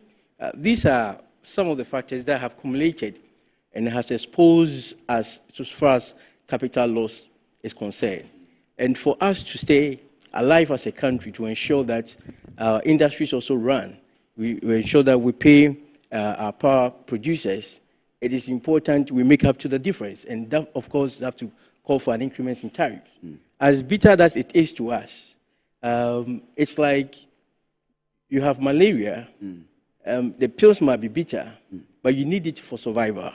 These are some of the factors that have accumulated and has exposed us as far as capital loss is concerned. And for us to stay alive as a country, to ensure that our industries also run, we ensure that we pay our power producers, it is important we make up to the difference. And that, of course, have to call for an increment in tariffs. As bitter as it is to us, it's like you have malaria, the pills might be bitter, but you need it for survival.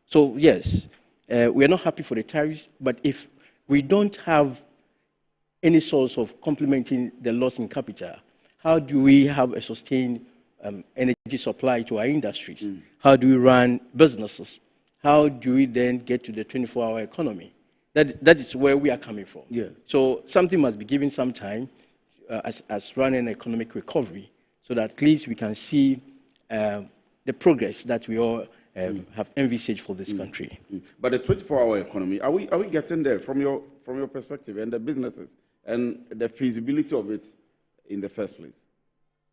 So yes, we're not happy for the tariffs, but if we don't have any source of complementing the loss in capital, how do we have a sustained energy supply to our industries? How do we run businesses? How do we then get to the 24-hour economy? That is where we are coming from. Yes. So something must be given some time as running economic recovery, so that at least we can see the progress that we all have envisaged for this country. But the 24-hour economy, are we getting there from your perspective, and the businesses and the feasibility of it in the first place?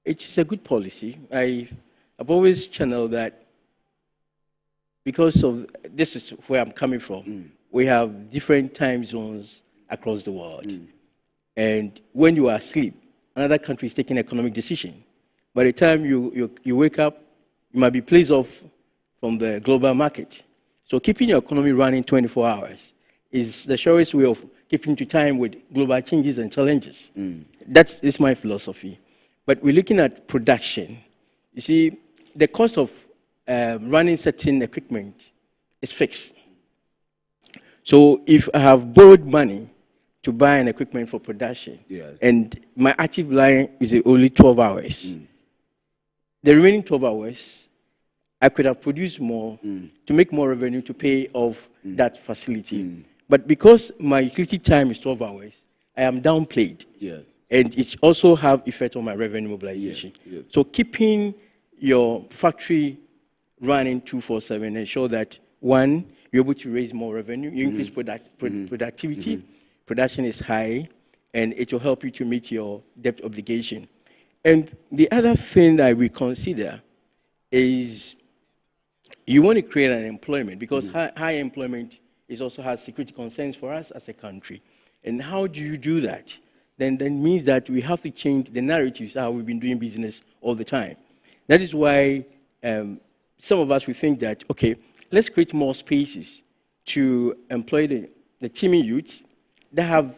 It's a good policy. I've always channeled that, because of this is where I'm coming from. We have different time zones across the world. And when you are asleep, another country is taking economic decision. By the time you wake up, you might be placed off from the global market. So keeping your economy running 24 hours is the surest way of keeping to time with global changes and challenges. That is my philosophy. But we're looking at production. You see, the cost of running certain equipment is fixed. So if I have borrowed money to buy an equipment for production, and my active line is only 12 hours, the remaining 12 hours, I could have produced more to make more revenue to pay off that facility. But because my utility time is 12 hours, I am downplayed. And it also have effect on my revenue mobilization. So keeping your factory running 24/7 ensure that, one, you're able to raise more revenue, you increase productivity, production is high, and it will help you to meet your debt obligation. And the other thing that we consider is you want to create an employment, because high employment also has security concerns for us as a country. And how do you do that? Then that means that we have to change the narratives how we've been doing business all the time. That is why some of us, we think that, okay, let's create more spaces to employ the teeming youth that have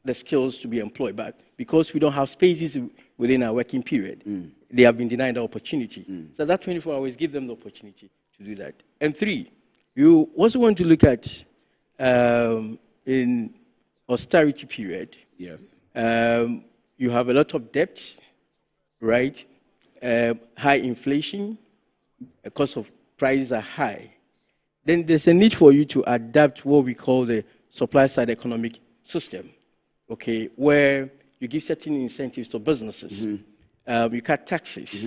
the skills to be employed. But because we don't have spaces within our working period, they have been denied the opportunity. So that 24 hours give them the opportunity to do that. And three, you also want to look at in austerity period. You have a lot of debt, right? High inflation, the cost of prices are high. Then there's a need for you to adapt what we call the supply side economic system, okay, where you give certain incentives to businesses. You cut taxes.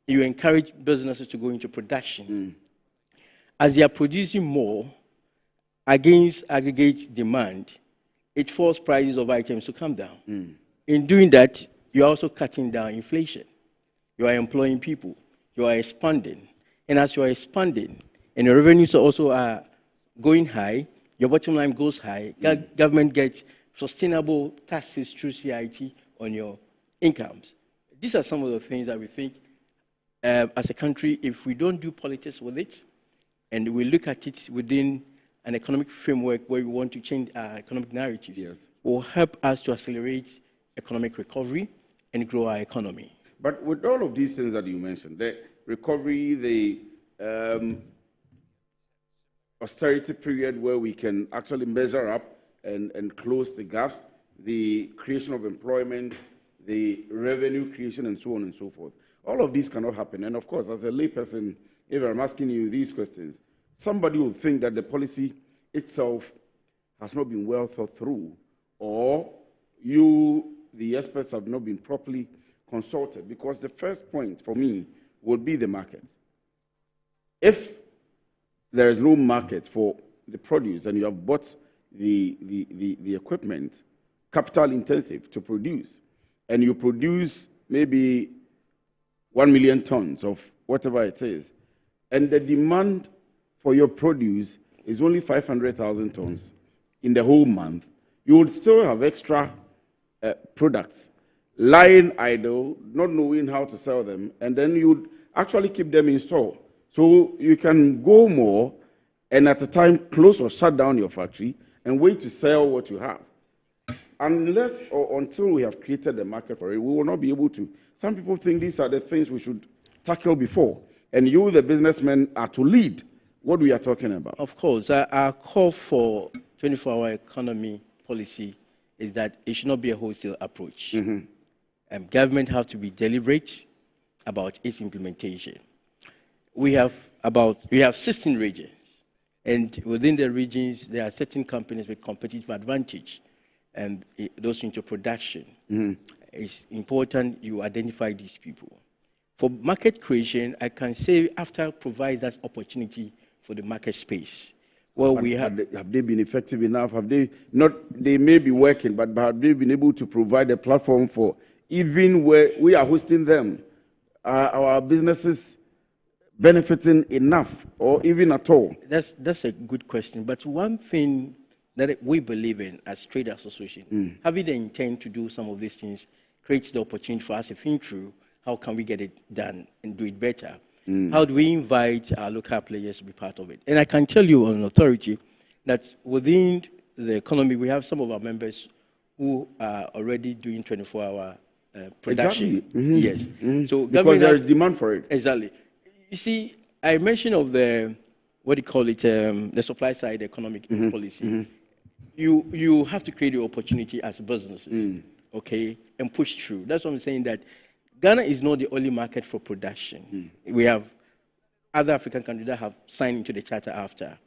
You encourage businesses to go into production. as they are producing more against aggregate demand, it forces prices of items to come down. In doing that, you are also cutting down inflation. You are employing people. You are expanding. And as you are expanding, and your revenues also are going high, your bottom line goes high, government gets sustainable taxes through CIT on your incomes. These are some of the things that we think, as a country, if we don't do politics with it, and we look at it within an economic framework where we want to change our economic narratives, will help us to accelerate economic recovery and grow our economy. But with all of these things that you mentioned, the recovery, the austerity period where we can actually measure up and close the gaps, the creation of employment, the revenue creation, and so on and so forth. All of these cannot happen. And of course, as a layperson, if I'm asking you these questions, somebody would think that the policy itself has not been well thought through, or you, the experts, have not been properly consulted, because the first point for me would be the market. If there is no market for the produce and you have bought the equipment, capital intensive to produce, and you produce maybe 1 million tons of whatever it is, and the demand for your produce is only 500,000 tons in the whole month, you would still have extra products lying idle, not knowing how to sell them, and then you would actually keep them in store. So you can go more and at a time close or shut down your factory and wait to sell what you have. Unless or until we have created the market for it, we will not be able to. Some people think these are the things we should tackle before. And you, the businessmen, are to lead what we are talking about. Of course, our call for 24-hour economy policy is that it should not be a wholesale approach. Government have to be deliberate about its implementation. We have 16 regions, and within the regions, there are certain companies with competitive advantage, and those into production. It's important you identify these people. For market creation, I can say after provides that opportunity for the market space. Well, have they been effective enough? Have they not? They may be working, but have they been able to provide a platform for even where we are hosting them? Our businesses benefiting enough, or even at all? That's a good question. But one thing that we believe in as trade association, having the intent to do some of these things, creates the opportunity for us to think through how can we get it done and do it better. How do we invite our local players to be part of it? And I can tell you on authority that within the economy, we have some of our members who are already doing 24-hour production. Exactly. Yes. So because there is demand for it. Exactly. You see, I mentioned of the, what do you call it, the supply side economic policy. You have to create the opportunity as businesses, okay, and push through. That's what I'm saying, that Ghana is not the only market for production. We have other African countries that have signed into the charter after.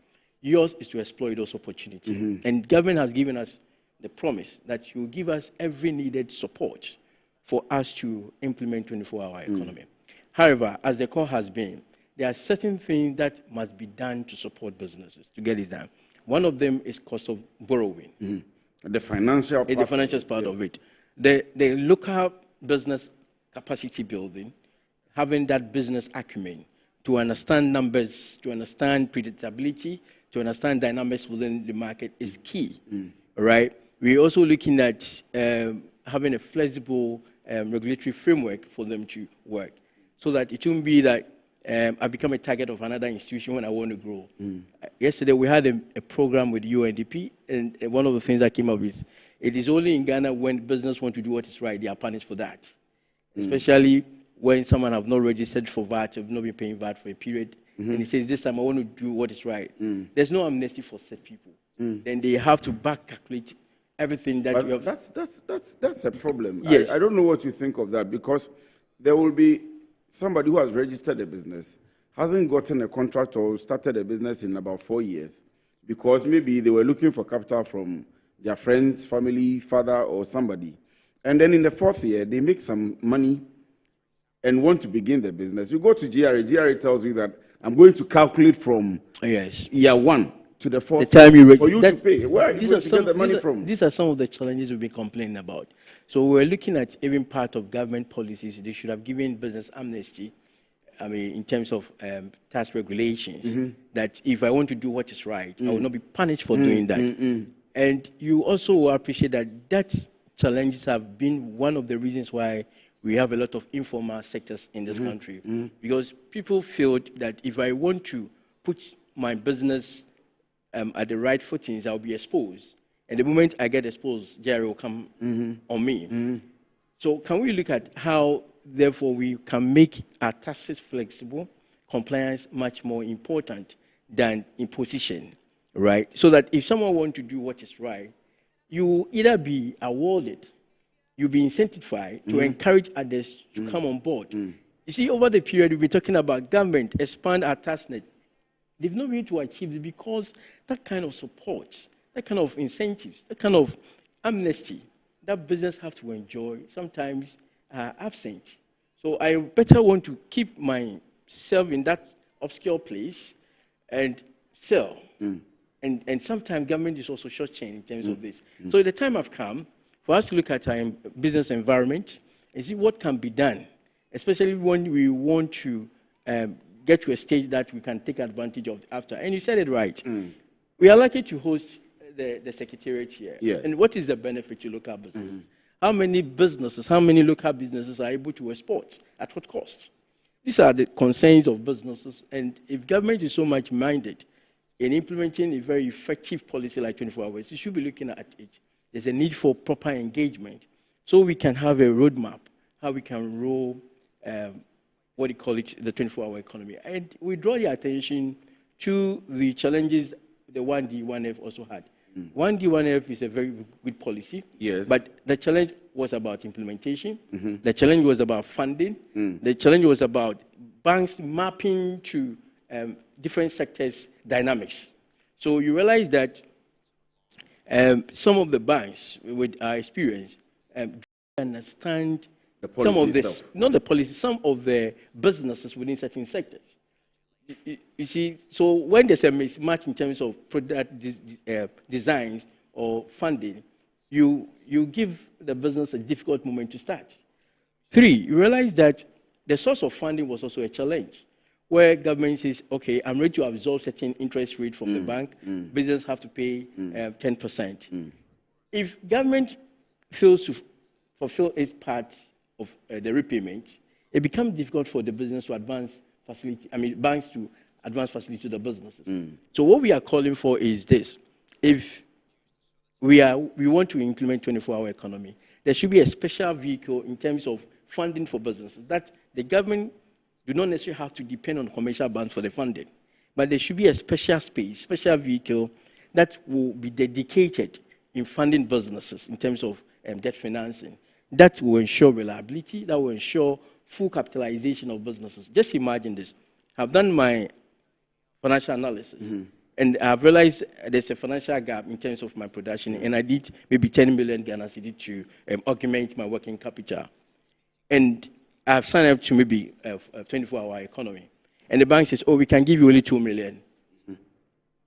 Yours is to exploit those opportunities. And government has given us the promise that you will give us every needed support for us to implement 24-hour economy. However, as the call has been, there are certain things that must be done to support businesses, to get it done. One of them is cost of borrowing. The financial part. The financial part of it. The local business capacity building, having that business acumen to understand numbers, to understand predictability, to understand dynamics within the market is key, right? We're also looking at having a flexible regulatory framework for them to work, so that it won't be that I become a target of another institution when I want to grow. Yesterday, we had a program with UNDP, and one of the things that came up is it is only in Ghana when business want to do what is right, they are punished for that. Especially when someone have not registered for VAT, have not been paying VAT for a period, and he says, this time I want to do what is right. There's no amnesty for such people. Then they have to back calculate everything that you have. That's a problem. Yes. I don't know what you think of that, because there will be somebody who has registered a business, hasn't gotten a contract or started a business in about 4 years, because maybe they were looking for capital from their friends, family, father, or somebody. And then in the 4th year, they make some money and want to begin the business, you go to GRA. GRA tells you that I'm going to calculate from year 1 to the 4th the time you for you to pay. Where are you going to get the money from? These are some of the challenges we've been complaining about. So we're looking at even part of government policies. They should have given business amnesty, I mean, in terms of tax regulations, that if I want to do what is right, I will not be punished for doing that. And you also will appreciate that challenges have been one of the reasons why we have a lot of informal sectors in this country. Because people feel that if I want to put my business at the right footings, I'll be exposed. And the moment I get exposed, Jerry will come on me. So can we look at how, therefore, we can make our taxes flexible, compliance much more important than imposition, right? So that if someone wants to do what is right, you either be awarded, you'll be incentivized to encourage others to come on board. You see, over the period we've been talking about government expand our tax net. They've not been able to achieve it because that kind of support, that kind of incentives, that kind of amnesty that business have to enjoy sometimes are absent. So I better want to keep myself in that obscure place and sell. And sometimes government is also short-changed in terms of this. So the time has come for us to look at our business environment and see what can be done, especially when we want to get to a stage that we can take advantage of after. And you said it right. We are lucky to host the Secretariat here. Yes. And what is the benefit to local businesses? How many businesses, how many local businesses are able to export? At what cost? These are the concerns of businesses. And if government is so much minded in implementing a very effective policy like 24 hours, you should be looking at it. There's a need for proper engagement so we can have a roadmap, how we can roll, what do you call it, the 24-hour economy. And we draw the attention to the challenges the 1D, 1F also had. 1D, 1F is a very good policy. Yes. But the challenge was about implementation. The challenge was about funding. The challenge was about banks mapping to different sectors' dynamics. So you realize that some of the banks, with our experience, understand some of this, not the policy, some of the businesses within certain sectors. You see, so when there's a mismatch in terms of product designs or funding, you give the business a difficult moment to start. 3, you realize that the source of funding was also a challenge, where government says, okay, I'm ready to absorb certain interest rate from the bank, business have to pay 10%. If government fails to fulfill its part of the repayment, it becomes difficult for the business to advance facility, banks to advance facility to the businesses. So what we are calling for is this. If we want to implement 24-hour economy, there should be a special vehicle in terms of funding for businesses, that the government do not necessarily have to depend on commercial banks for the funding, but there should be a special space, special vehicle that will be dedicated in funding businesses in terms of debt financing. That will ensure reliability, that will ensure full capitalization of businesses. Just imagine this. I've done my financial analysis, and I've realized there's a financial gap in terms of my production, and I need maybe 10 million Ghana cedi to augment my working capital. And I've signed up to maybe a 24-hour economy. And the bank says, oh, we can give you only 2 million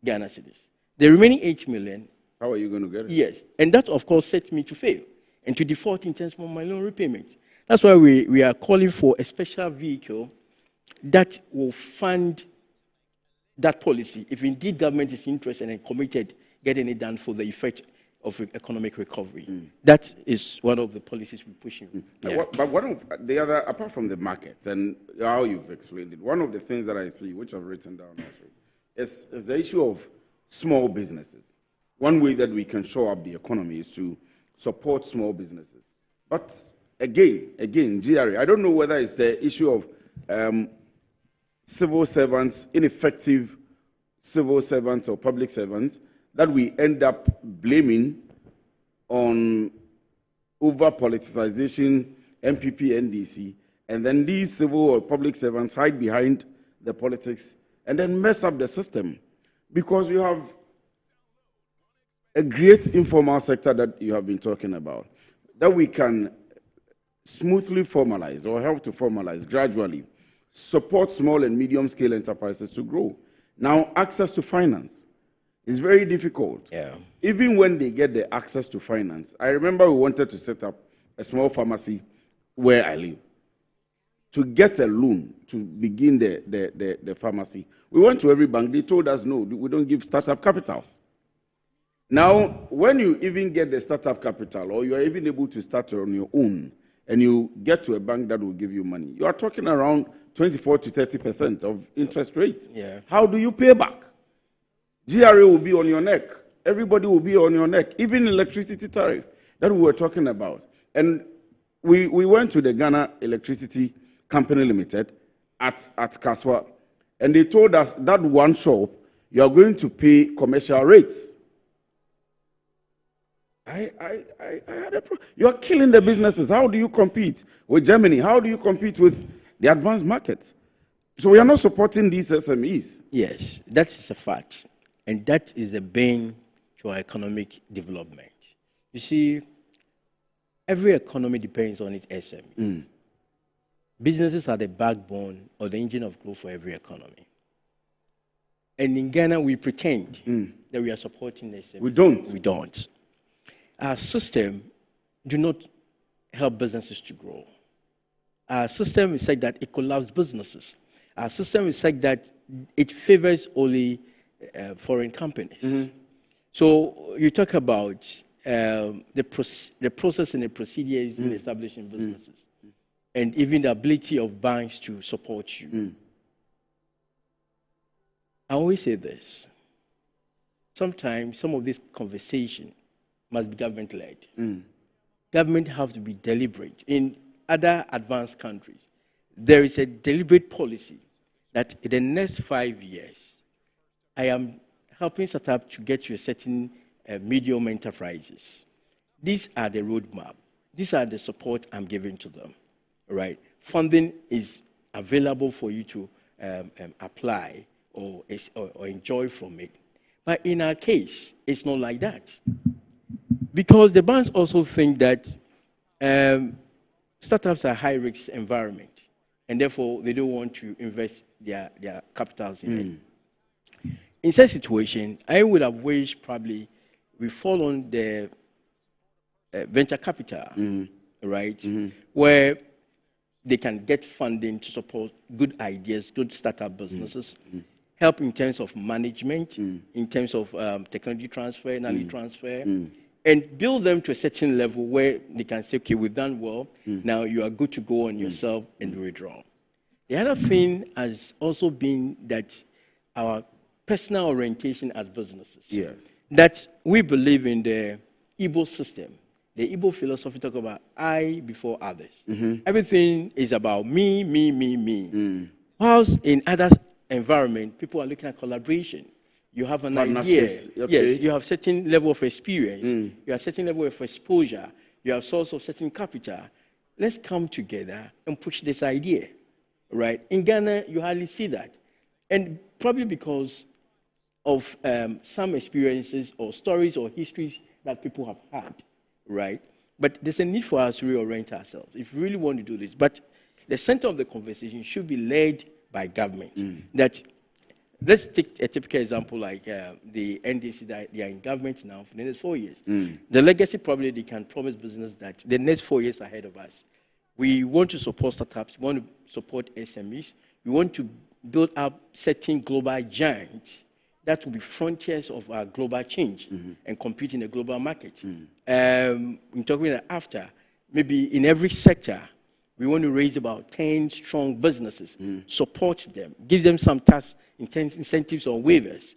Ghana cedis. The remaining 8 million. How are you going to get it? Yes. And that, of course, sets me to fail and to default in terms of my loan repayment. That's why we are calling for a special vehicle that will fund that policy, if indeed government is interested and committed getting it done for the effect of economic recovery. That is one of the policies we're pushing. But one of the other, apart from the markets and how you've explained it, one of the things that I see, which I've written down also, is the issue of small businesses. One way that we can shore up the economy is to support small businesses. But again, GRA, I don't know whether it's the issue of civil servants, ineffective civil servants or public servants, that we end up blaming on over-politicization, MPP, NDC, and then these civil or public servants hide behind the politics and then mess up the system. Because you have a great informal sector that you have been talking about, that we can smoothly formalize or help to formalize gradually, support small and medium-scale enterprises to grow. Now, access to finance is very difficult. Yeah. Even when they get the access to finance, I remember we wanted to set up a small pharmacy where I live. To get a loan to begin the pharmacy, we went to every bank. They told us, no, we don't give startup capitals. Now, when you even get the startup capital, or you are even able to start on your own, and you get to a bank that will give you money, you are talking around 24 to 30% of interest rate. Yeah. How do you pay back? GRA will be on your neck. Everybody will be on your neck. Even electricity tariff that we were talking about. And we went to the Ghana Electricity Company Limited at Kaswa, and they told us that one shop, you are going to pay commercial rates. I had a problem. You are killing the businesses. How do you compete with Germany? How do you compete with the advanced markets? So we are not supporting these SMEs. Yes, that is a fact. And that is a bane to our economic development. You see, every economy depends on its SME. Businesses are the backbone or the engine of growth for every economy. And in Ghana, we pretend that we are supporting the SMEs. We don't. We don't. Our system do not help businesses to grow. Our system is such that it collapses businesses. Our system is such that it favors only foreign companies. So you talk about the process and the procedures in establishing businesses, and even the ability of banks to support you. I always say this. Sometimes some of this conversation must be government-led. Government have to be deliberate. In other advanced countries, there is a deliberate policy that in the next 5 years, I am helping startup to get to a certain medium enterprises. These are the roadmap. These are the support I'm giving to them. Right? Funding is available for you to apply or enjoy from it. But in our case, it's not like that. Because the banks also think that startups are high-risk environment, and therefore they don't want to invest their capitals in it. In such situation, I would have wished probably we fall on the venture capital, right, where they can get funding to support good ideas, good startup businesses, help in terms of management, in terms of technology transfer, knowledge transfer, and build them to a certain level where they can say, okay, we've done well, now you are good to go on yourself and withdraw. The other thing has also been that our personal orientation as businesses. Yes. That we believe in the Igbo system. The Igbo philosophy talk about I before others. Everything is about me, me, me, me. Whilst in other environment, people are looking at collaboration. You have an idea. Okay. Yes, you have certain level of experience. You have certain level of exposure. You have source of certain capital. Let's come together and push this idea, right? In Ghana, you hardly see that. And probably because of some experiences or stories or histories that people have had, right? But there's a need for us to reorient ourselves if we really want to do this. But the center of the conversation should be led by government. That, let's take a typical example like the NDC that they are in government now for the next 4 years. The legacy probably they can promise business that the next 4 years ahead of us, we want to support startups, we want to support SMEs, we want to build up certain global giants that will be frontiers of our global change and compete in the global market. We're talking about after, maybe in every sector, we want to raise about 10 strong businesses, support them, give them some tax incentives or waivers,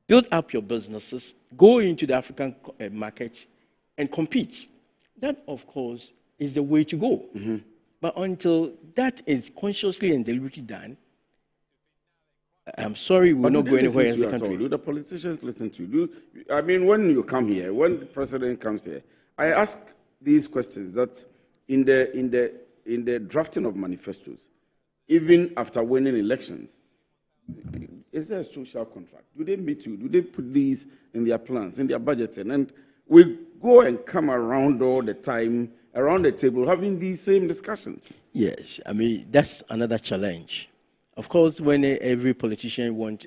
build up your businesses, go into the African market and compete. That, of course, is the way to go. But until that is consciously and deliberately done, I'm sorry, we'll not go anywhere in the country. Do the politicians listen to you? I mean, when you come here, when the president comes here, I ask these questions that in the drafting of manifestos, even after winning elections, is there a social contract? Do they meet you? Do they put these in their plans, in their budgets? And we go and come around all the time around the table having these same discussions. Yes, I mean, that's another challenge. Of course, when every politician wants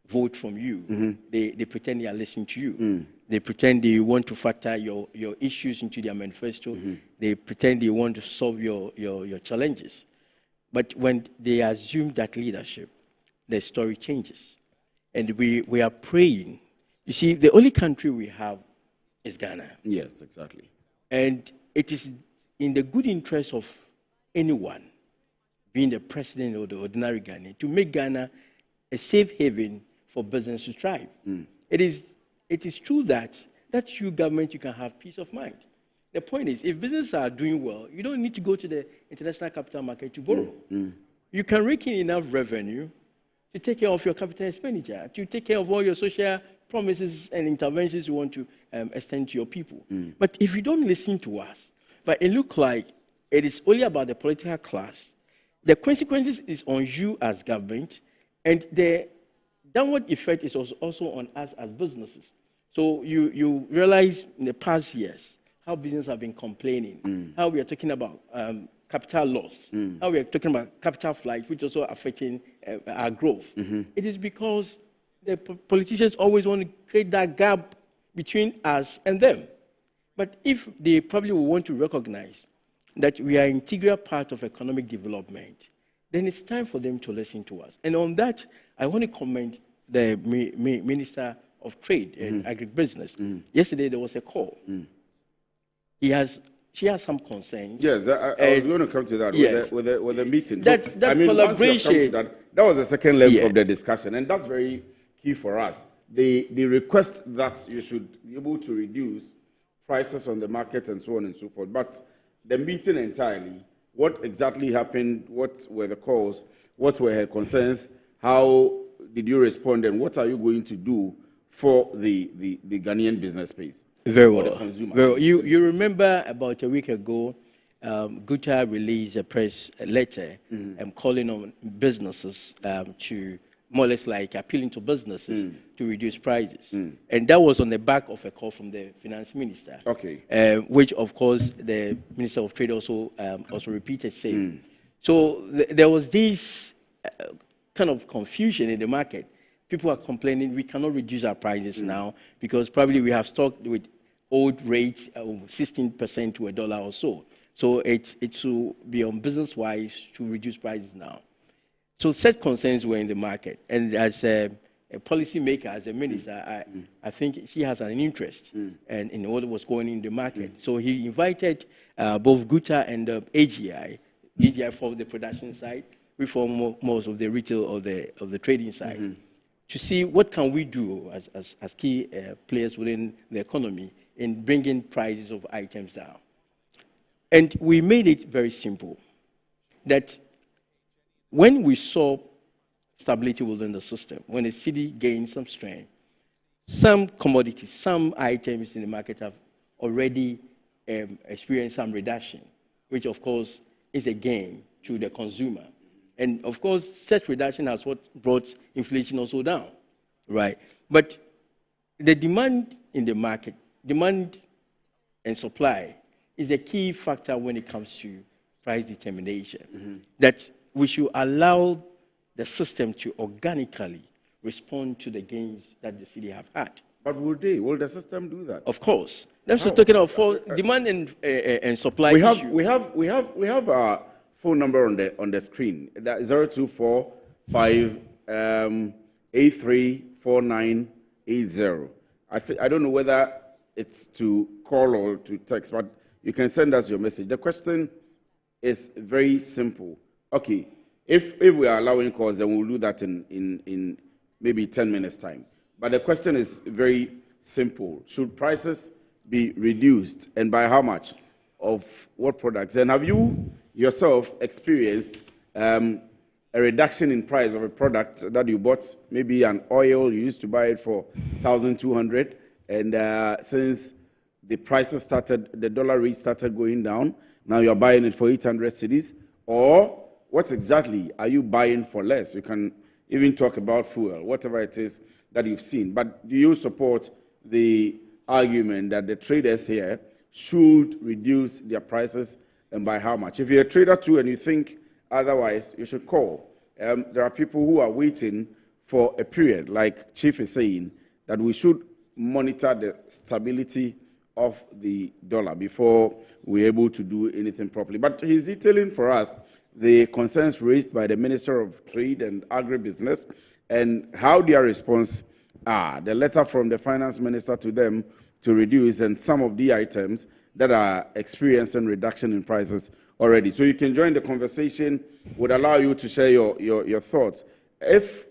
vote from you, they pretend they are listening to you. They pretend they want to factor your issues into their manifesto. They pretend they want to solve your challenges. But when they assume that leadership, the story changes. And we are praying. You see, the only country we have is Ghana. Yes, exactly. And it is in the good interest of anyone, being the president or the ordinary Ghanaian, to make Ghana a safe haven for business to thrive. It is true that you government, you can have peace of mind. The point is, if businesses are doing well, you don't need to go to the international capital market to borrow. You can rake in enough revenue to take care of your capital expenditure, to take care of all your social promises and interventions you want to extend to your people. But if you don't listen to us, but it looks like it is only about the political class, the consequences is on you as government, and the downward effect is also on us as businesses. So you realize in the past years how businesses have been complaining, how we are talking about capital loss, how we are talking about capital flight, which is also affecting our growth. It is because the politicians always want to create that gap between us and them. But if they probably will want to recognize that we are an integral part of economic development, then it's time for them to listen to us. And on that, I want to commend the Minister of Trade and Agribusiness. Yesterday, there was a call. She has some concerns. Yes, I was going to come to that with the meeting. That collaboration. That was the second level of the discussion, and that's very key for us. The request that you should be able to reduce prices on the market and so on and so forth. But the meeting entirely, what exactly happened, what were the calls, what were her concerns, how did you respond, and what are you going to do for the Ghanaian business space? Very well. You remember about a week ago, Gutta released a press letter calling on businesses to more or less like appealing to businesses to reduce prices. And that was on the back of a call from the finance minister. Okay. Which, of course, the Minister of Trade also repeated saying. So there was this kind of confusion in the market. People are complaining we cannot reduce our prices now because probably we have stuck with old rates of 16% to $1 or so. So it will be on business-wise to reduce prices now. So such concerns were in the market. And as a policymaker, as a minister, I think he has an interest in what was going on in the market. So he invited both Gutta and AGI for the production side, we for most of the retail or the trading side, to see what can we do as key players within the economy in bringing prices of items down. And we made it very simple, that when we saw stability within the system, when the city gained some strength, some commodities, some items in the market have already experienced some reduction, which of course is a gain to the consumer. And of course, such reduction has what brought inflation also down, right? But the demand in the market, demand and supply, is a key factor when it comes to price determination. That we should allow the system to organically respond to the gains that the city have had. But will the system do that? Of course. That's what talking about demand and supply. We have our phone number on the screen. That is 0245834980. I don't know whether it's to call or to text, but you can send us your message. The question is very simple. Okay, if we are allowing calls, then we'll do that in maybe 10 minutes' time. But the question is very simple. Should prices be reduced, and by how much? Of what products? And have you yourself experienced a reduction in price of a product that you bought, maybe an oil, you used to buy it for 1,200, and since the prices started, the dollar rate started going down, now you're buying it for 800 cedis, or what exactly are you buying for less? You can even talk about fuel, whatever it is that you've seen. But do you support the argument that the traders here should reduce their prices and by how much. If you're a trader too and you think otherwise, you should call. There are people who are waiting for a period, like Chief is saying, that we should monitor the stability of the dollar before we're able to do anything properly. But he's detailing for us the concerns raised by the Minister of Trade and Agribusiness and how their response are. The letter from the Finance Minister to them to reduce and some of the items that are experiencing reduction in prices already. So you can join the conversation, would allow you to share your thoughts. If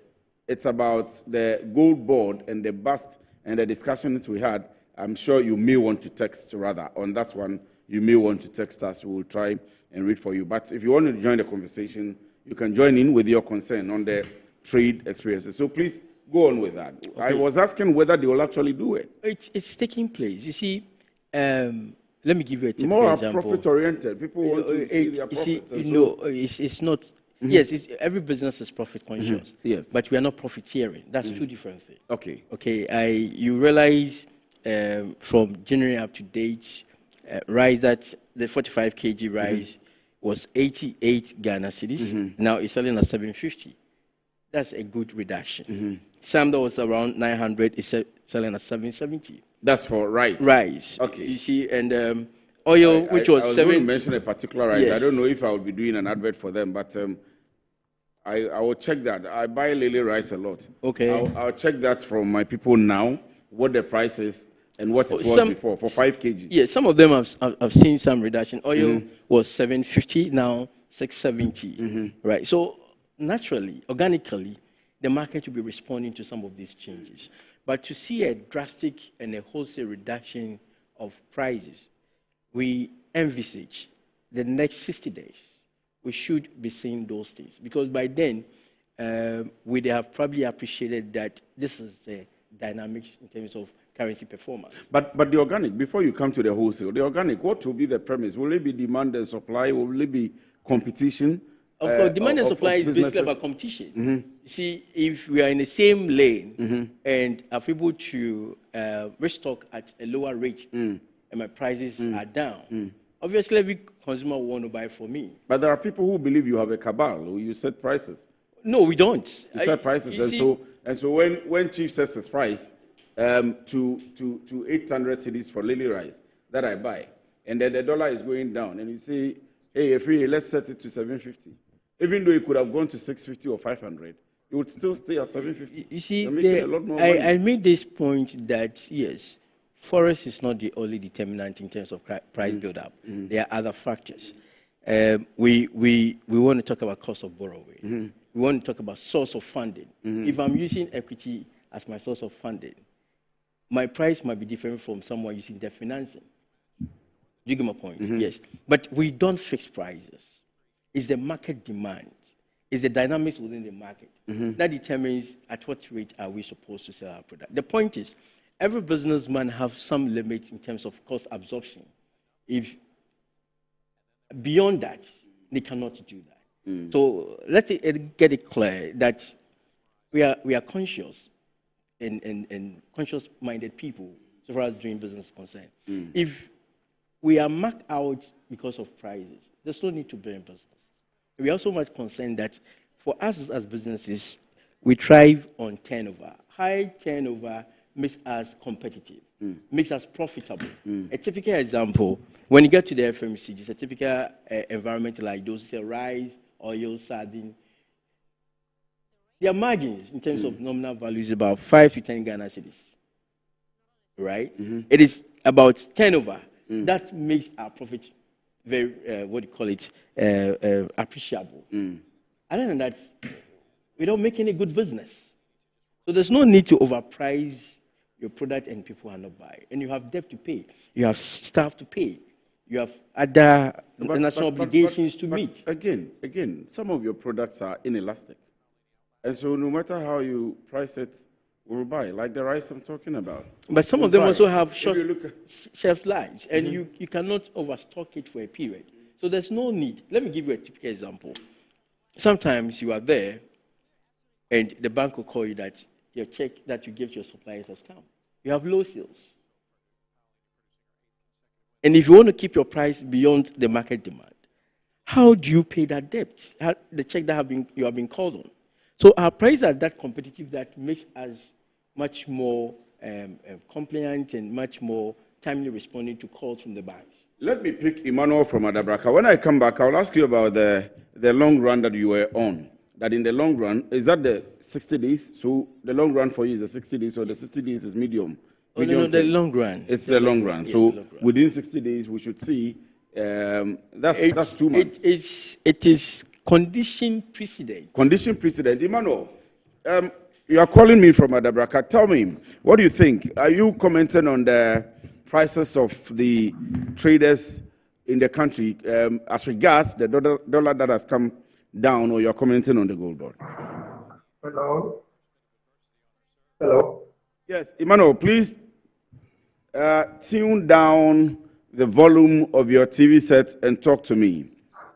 it's about the gold board and the bust and the discussions we had, I'm sure you may want to text rather. On that one, you may want to text us. We will try and read for you. But if you want to join the conversation, you can join in with your concern on the trade experiences. So please go on with that. Okay. I was asking whether they will actually do it. It's taking place. You see, let me give you a typical more example. profit-oriented. People want to see their profits. It's not. Mm-hmm. Yes, every business is profit conscious. Mm-hmm. Yes, but we are not profiteering. That's two different things. Okay. Okay. You realize from January up to date, rice that the 45 kg rice was 88 Ghana cedis. Now it's selling at 750. That's a good reduction. Some that was around 900 is selling at 770. That's for rice. Rice. Okay. You see, and oil, which was I was 7. going to mention a particular rice. Yes. I don't know if I will be doing an advert for them, but I will check that. I buy Lily rice a lot. Okay. I'll check that from my people now, what the price is and what it was before for 5 kg. Yes, some of them have seen some reduction. Oil was 750, now 670. Right. So naturally, organically, the market will be responding to some of these changes. But to see a drastic and a wholesale reduction of prices, we envisage the next 60 days, we should be seeing those things. Because by then, we have probably appreciated that this is the dynamics in terms of currency performance. But the organic, before you come to the wholesale, the organic, what will be the premise? Will it be demand and supply? Will it be competition? Of course, demand and supply is basically about competition. You see, if we are in the same lane and are able to restock at a lower rate and my prices are down, obviously every consumer will want to buy from me. But there are people who believe you have a cabal, or you set prices. No, we don't. You set prices, and so when Chief sets his price to 800 cedis for Lily rice that I buy, and then the dollar is going down, and you say, hey, let's set it to 750. Even though it could have gone to 650 or 500, it would still stay at 750. You see, a lot more money. I made this point that, yes, forex is not the only determinant in terms of price build-up. There are other factors. We want to talk about cost of borrowing. We want to talk about source of funding. If I'm using equity as my source of funding, my price might be different from someone using debt financing. Do you get my point? Yes. But we don't fix prices. It's the market demand. It's the dynamics within the market that determines at what rate are we supposed to sell our product. The point is, every businessman have some limits in terms of cost absorption. If beyond that, they cannot do that. So let's get it clear that we are conscious and conscious-minded people so far as doing business is concerned. If we are marked out because of prices, there's no need to blame business. We are also much concerned that for us as businesses, we thrive on turnover. High turnover makes us competitive, makes us profitable. A typical example, when you get to the FMCGs, a typical environment like those, say rice, oil, sardine, their margins in terms of nominal value is about 5 to 10 Ghana cedis, right? It is about turnover that makes our profit very, appreciable. Other than that, we don't make any good business. So there's no need to overprice your product and people are not buying. And you have debt to pay. You have staff to pay. You have other international obligations to meet. Again, some of your products are inelastic. And so no matter how you price it, we'll buy, like the rice I'm talking about. But some of them also have short shelf lives, and you cannot overstock it for a period. So there's no need. Let me give you a typical example. Sometimes you are there, and the bank will call you that your check that you give to your suppliers has come. You have low sales. And if you want to keep your price beyond the market demand, how do you pay that debt? The check that you have been called on. So our prices are that competitive that makes us much more compliant and much more timely responding to calls from the banks. Let me pick Emmanuel from Adabraka. When I come back, I'll ask you about the long run that you were on. That in the long run, is that the 60 days? So the long run for you is the 60 days, or the 60 days is medium? No, the long run. It's the long run. So within 60 days, we should see that's 2 months. It is condition precedent. Condition precedent. Emmanuel, you are calling me from Adabraka. Tell me, what do you think? Are you commenting on the prices of the traders in the country as regards the dollar that has come down, or you're commenting on the gold board? Hello? Hello? Yes, Emmanuel, please tune down the volume of your TV set and talk to me.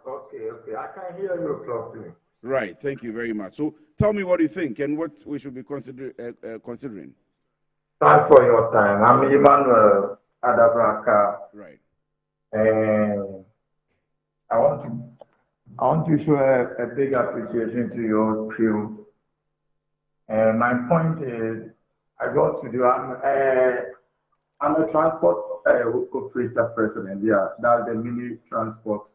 Okay. I can hear you properly. Right, thank you very much. So tell me what you think and what we should be considering. Thanks for your time. I'm Emmanuel Adabraka. Right. And I want to show a big appreciation to your crew. And my point is, I'm a transport operator president. Yeah, that's the mini transport.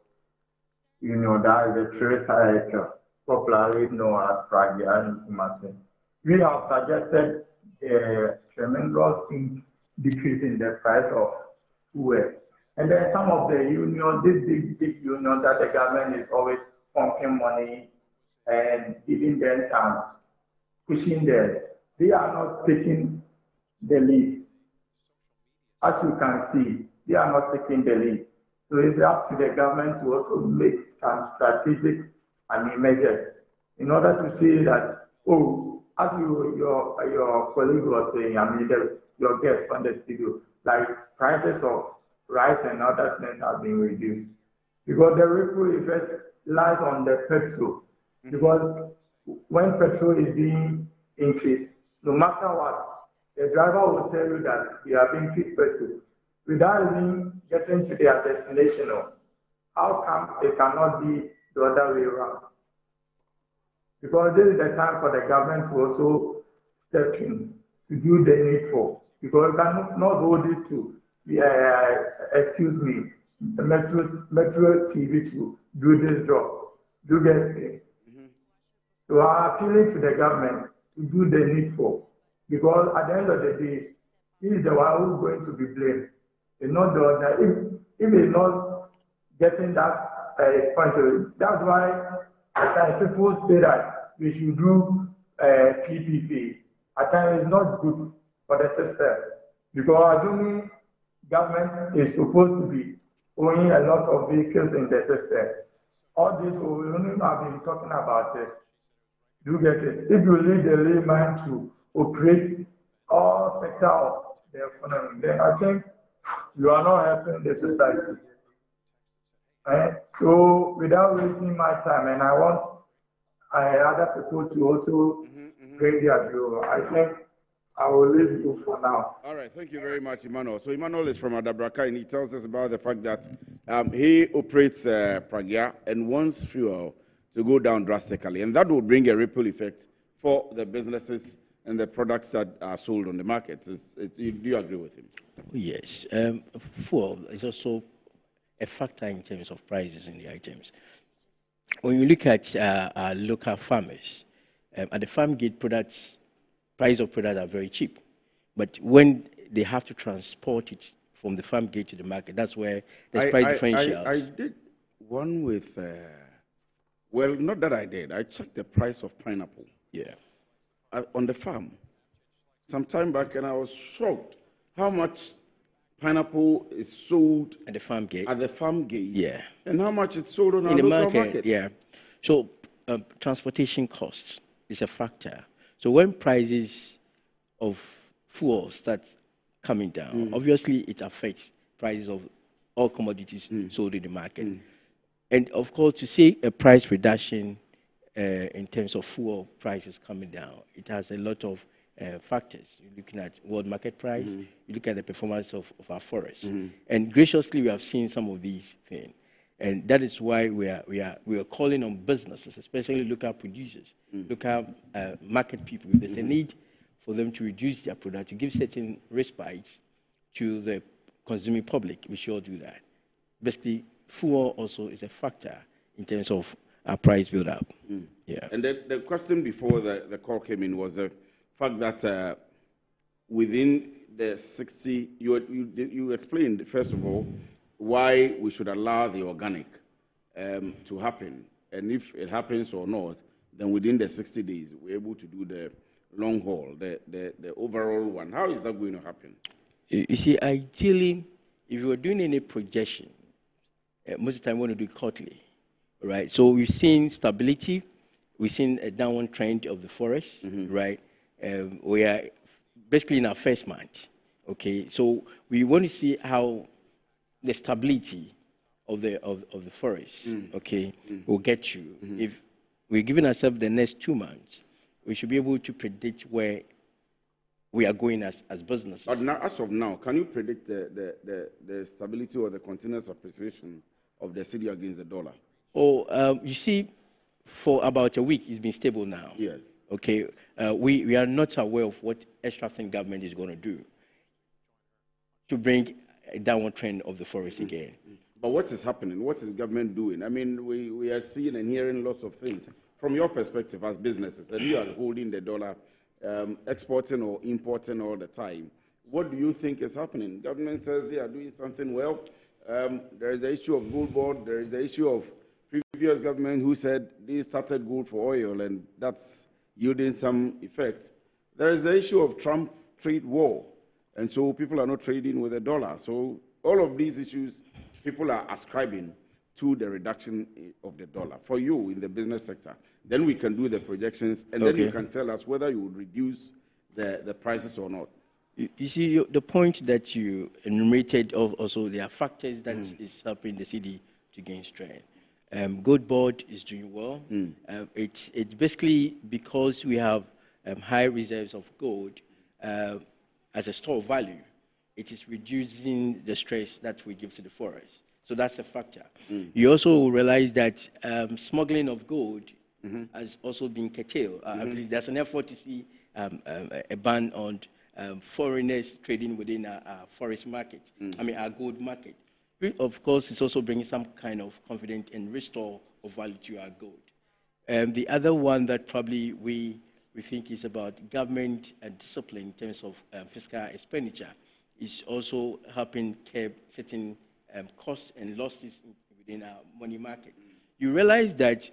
That is the trade cycle, popularly known as Pragia in Kumasi. We have suggested a tremendous decrease in the price of fuel. And then some of the unions, this big union that the government is always pumping money and giving them some, pushing them, they are not taking the lead. As you can see, they are not taking the lead. So it's up to the government to also make some strategic measures in order to see that, as your colleague was saying, your guests on the studio, like prices of rice and other things have been reduced. Because the ripple effect lies on the petrol. Because when petrol is being increased, no matter what, the driver will tell you that you have increased petrol without even getting to their destination. How come it cannot be the other way around? Because this is the time for the government to also step in to do the needful. Because you cannot hold it to, Metro TV to do this job. Do get paid. So I'm appealing to the government to do the needful. Because at the end of the day, he is the one who is going to be blamed. It's not the other. If he's not getting that point of it, that's why at times people say that we should do PPP. At times it's not good for the system. Because assuming government is supposed to be owning a lot of vehicles in the system, all this we only have been talking about it. Do get it? If you leave the layman to operate all sectors of the economy, then I think you are not helping the society. So without wasting my time, and I want other people to also bring their view, I think I will leave you for now. All right, thank you very much, Emmanuel. So Emmanuel is from Adabraka, and he tells us about the fact that he operates Pragia and wants fuel to go down drastically, and that will bring a ripple effect for the businesses and the products that are sold on the market. Do you agree with him? Yes. Fuel is also a factor in terms of prices in the items. When you look at our local farmers, at the farm gate, price of products are very cheap. But when they have to transport it from the farm gate to the market, that's where there's price differentials. I did one with, well, not that I did. I checked the price of pineapple. Yeah. On the farm some time back, and I was shocked how much pineapple is sold at the farm gate. Yeah. And how much it's sold on our local market. Yeah. So transportation costs is a factor. So when prices of fuel start coming down, obviously it affects prices of all commodities sold in the market. And of course, to see a price reduction in terms of fuel prices coming down, it has a lot of factors. You're looking at world market price, you look at the performance of our forests. And graciously, we have seen some of these things. And that is why we are calling on businesses, especially local producers, local market people. If there's a need for them to reduce their product, to give certain respites to the consuming public, we should do that. Basically, fuel also is a factor in terms of our price build-up. Yeah. And the question before the call came in was the fact that within the 60, you explained, first of all, why we should allow the organic to happen. And if it happens or not, then within the 60 days, we're able to do the long haul, the overall one. How is that going to happen? You see, ideally, if you are doing any projection, most of the time we want to do quarterly, right? So we've seen stability, we've seen a downward trend of the forest, right? We are basically in our first month, okay? So we want to see how the stability of the forest, okay, will get you. If we're giving ourselves the next 2 months, we should be able to predict where we are going as businesses. But now, as of now, can you predict the stability or the continuous appreciation of the cedi against the dollar? Oh, you see, for about a week, it's been stable now. Yes. Okay, we are not aware of what extra thing government is going to do to bring a downward trend of the forest again. But what is happening? What is government doing? I mean, we are seeing and hearing lots of things. From your perspective as businesses, and you are holding the dollar, exporting or importing all the time, what do you think is happening? Government says they are doing something well. There is the issue of gold board. There is the issue of previous government who said they started gold for oil, and that's yielding some effect. There is the issue of Trump trade war, and so people are not trading with the dollar. So all of these issues, people are ascribing to the reduction of the dollar. For you in the business sector, then we can do the projections, and then you can tell us whether you would reduce the prices or not. You see, the point that you enumerated of also, there are factors that is helping the cedi to gain strength. Gold board is doing well. It's basically because we have high reserves of gold as a store of value, it is reducing the stress that we give to the forest. So that's a factor. You also realize that smuggling of gold has also been curtailed. I believe there's an effort to see a ban on foreigners trading within our forest market, our gold market. Of course, it's also bringing some kind of confidence and restore of value to our gold. The other one that probably we think is about government discipline in terms of fiscal expenditure is also helping curb certain costs and losses within our money market. You realize that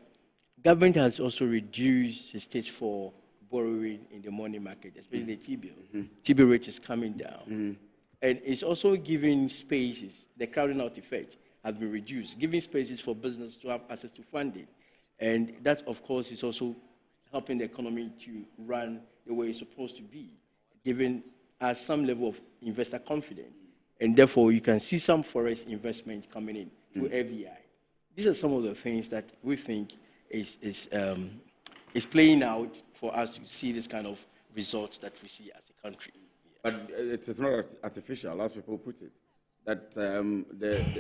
government has also reduced the stage for borrowing in the money market, especially the T-bill. T-bill rate is coming down. And it's also giving spaces, the crowding out effect has been reduced, giving spaces for business to have access to funding. And that, of course, is also helping the economy to run the way it's supposed to be, giving us some level of investor confidence. And therefore, you can see some forest investment coming in through FDI. These are some of the things that we think is playing out for us to see this kind of results that we see as a country. But it's not artificial, as people put it, that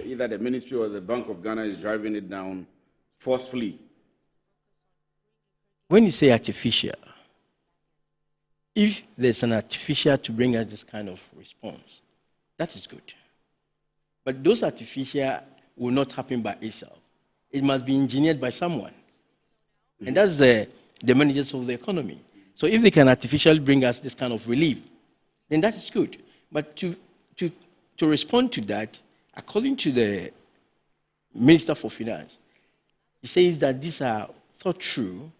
either the ministry or the Bank of Ghana is driving it down forcefully. When you say artificial, if there's an artificial to bring us this kind of response, that is good. But those artificial will not happen by itself. It must be engineered by someone. And that's the managers of the economy. So if they can artificially bring us this kind of relief, then that is good. But to respond to that, according to the Minister for Finance, he says that these are thought through,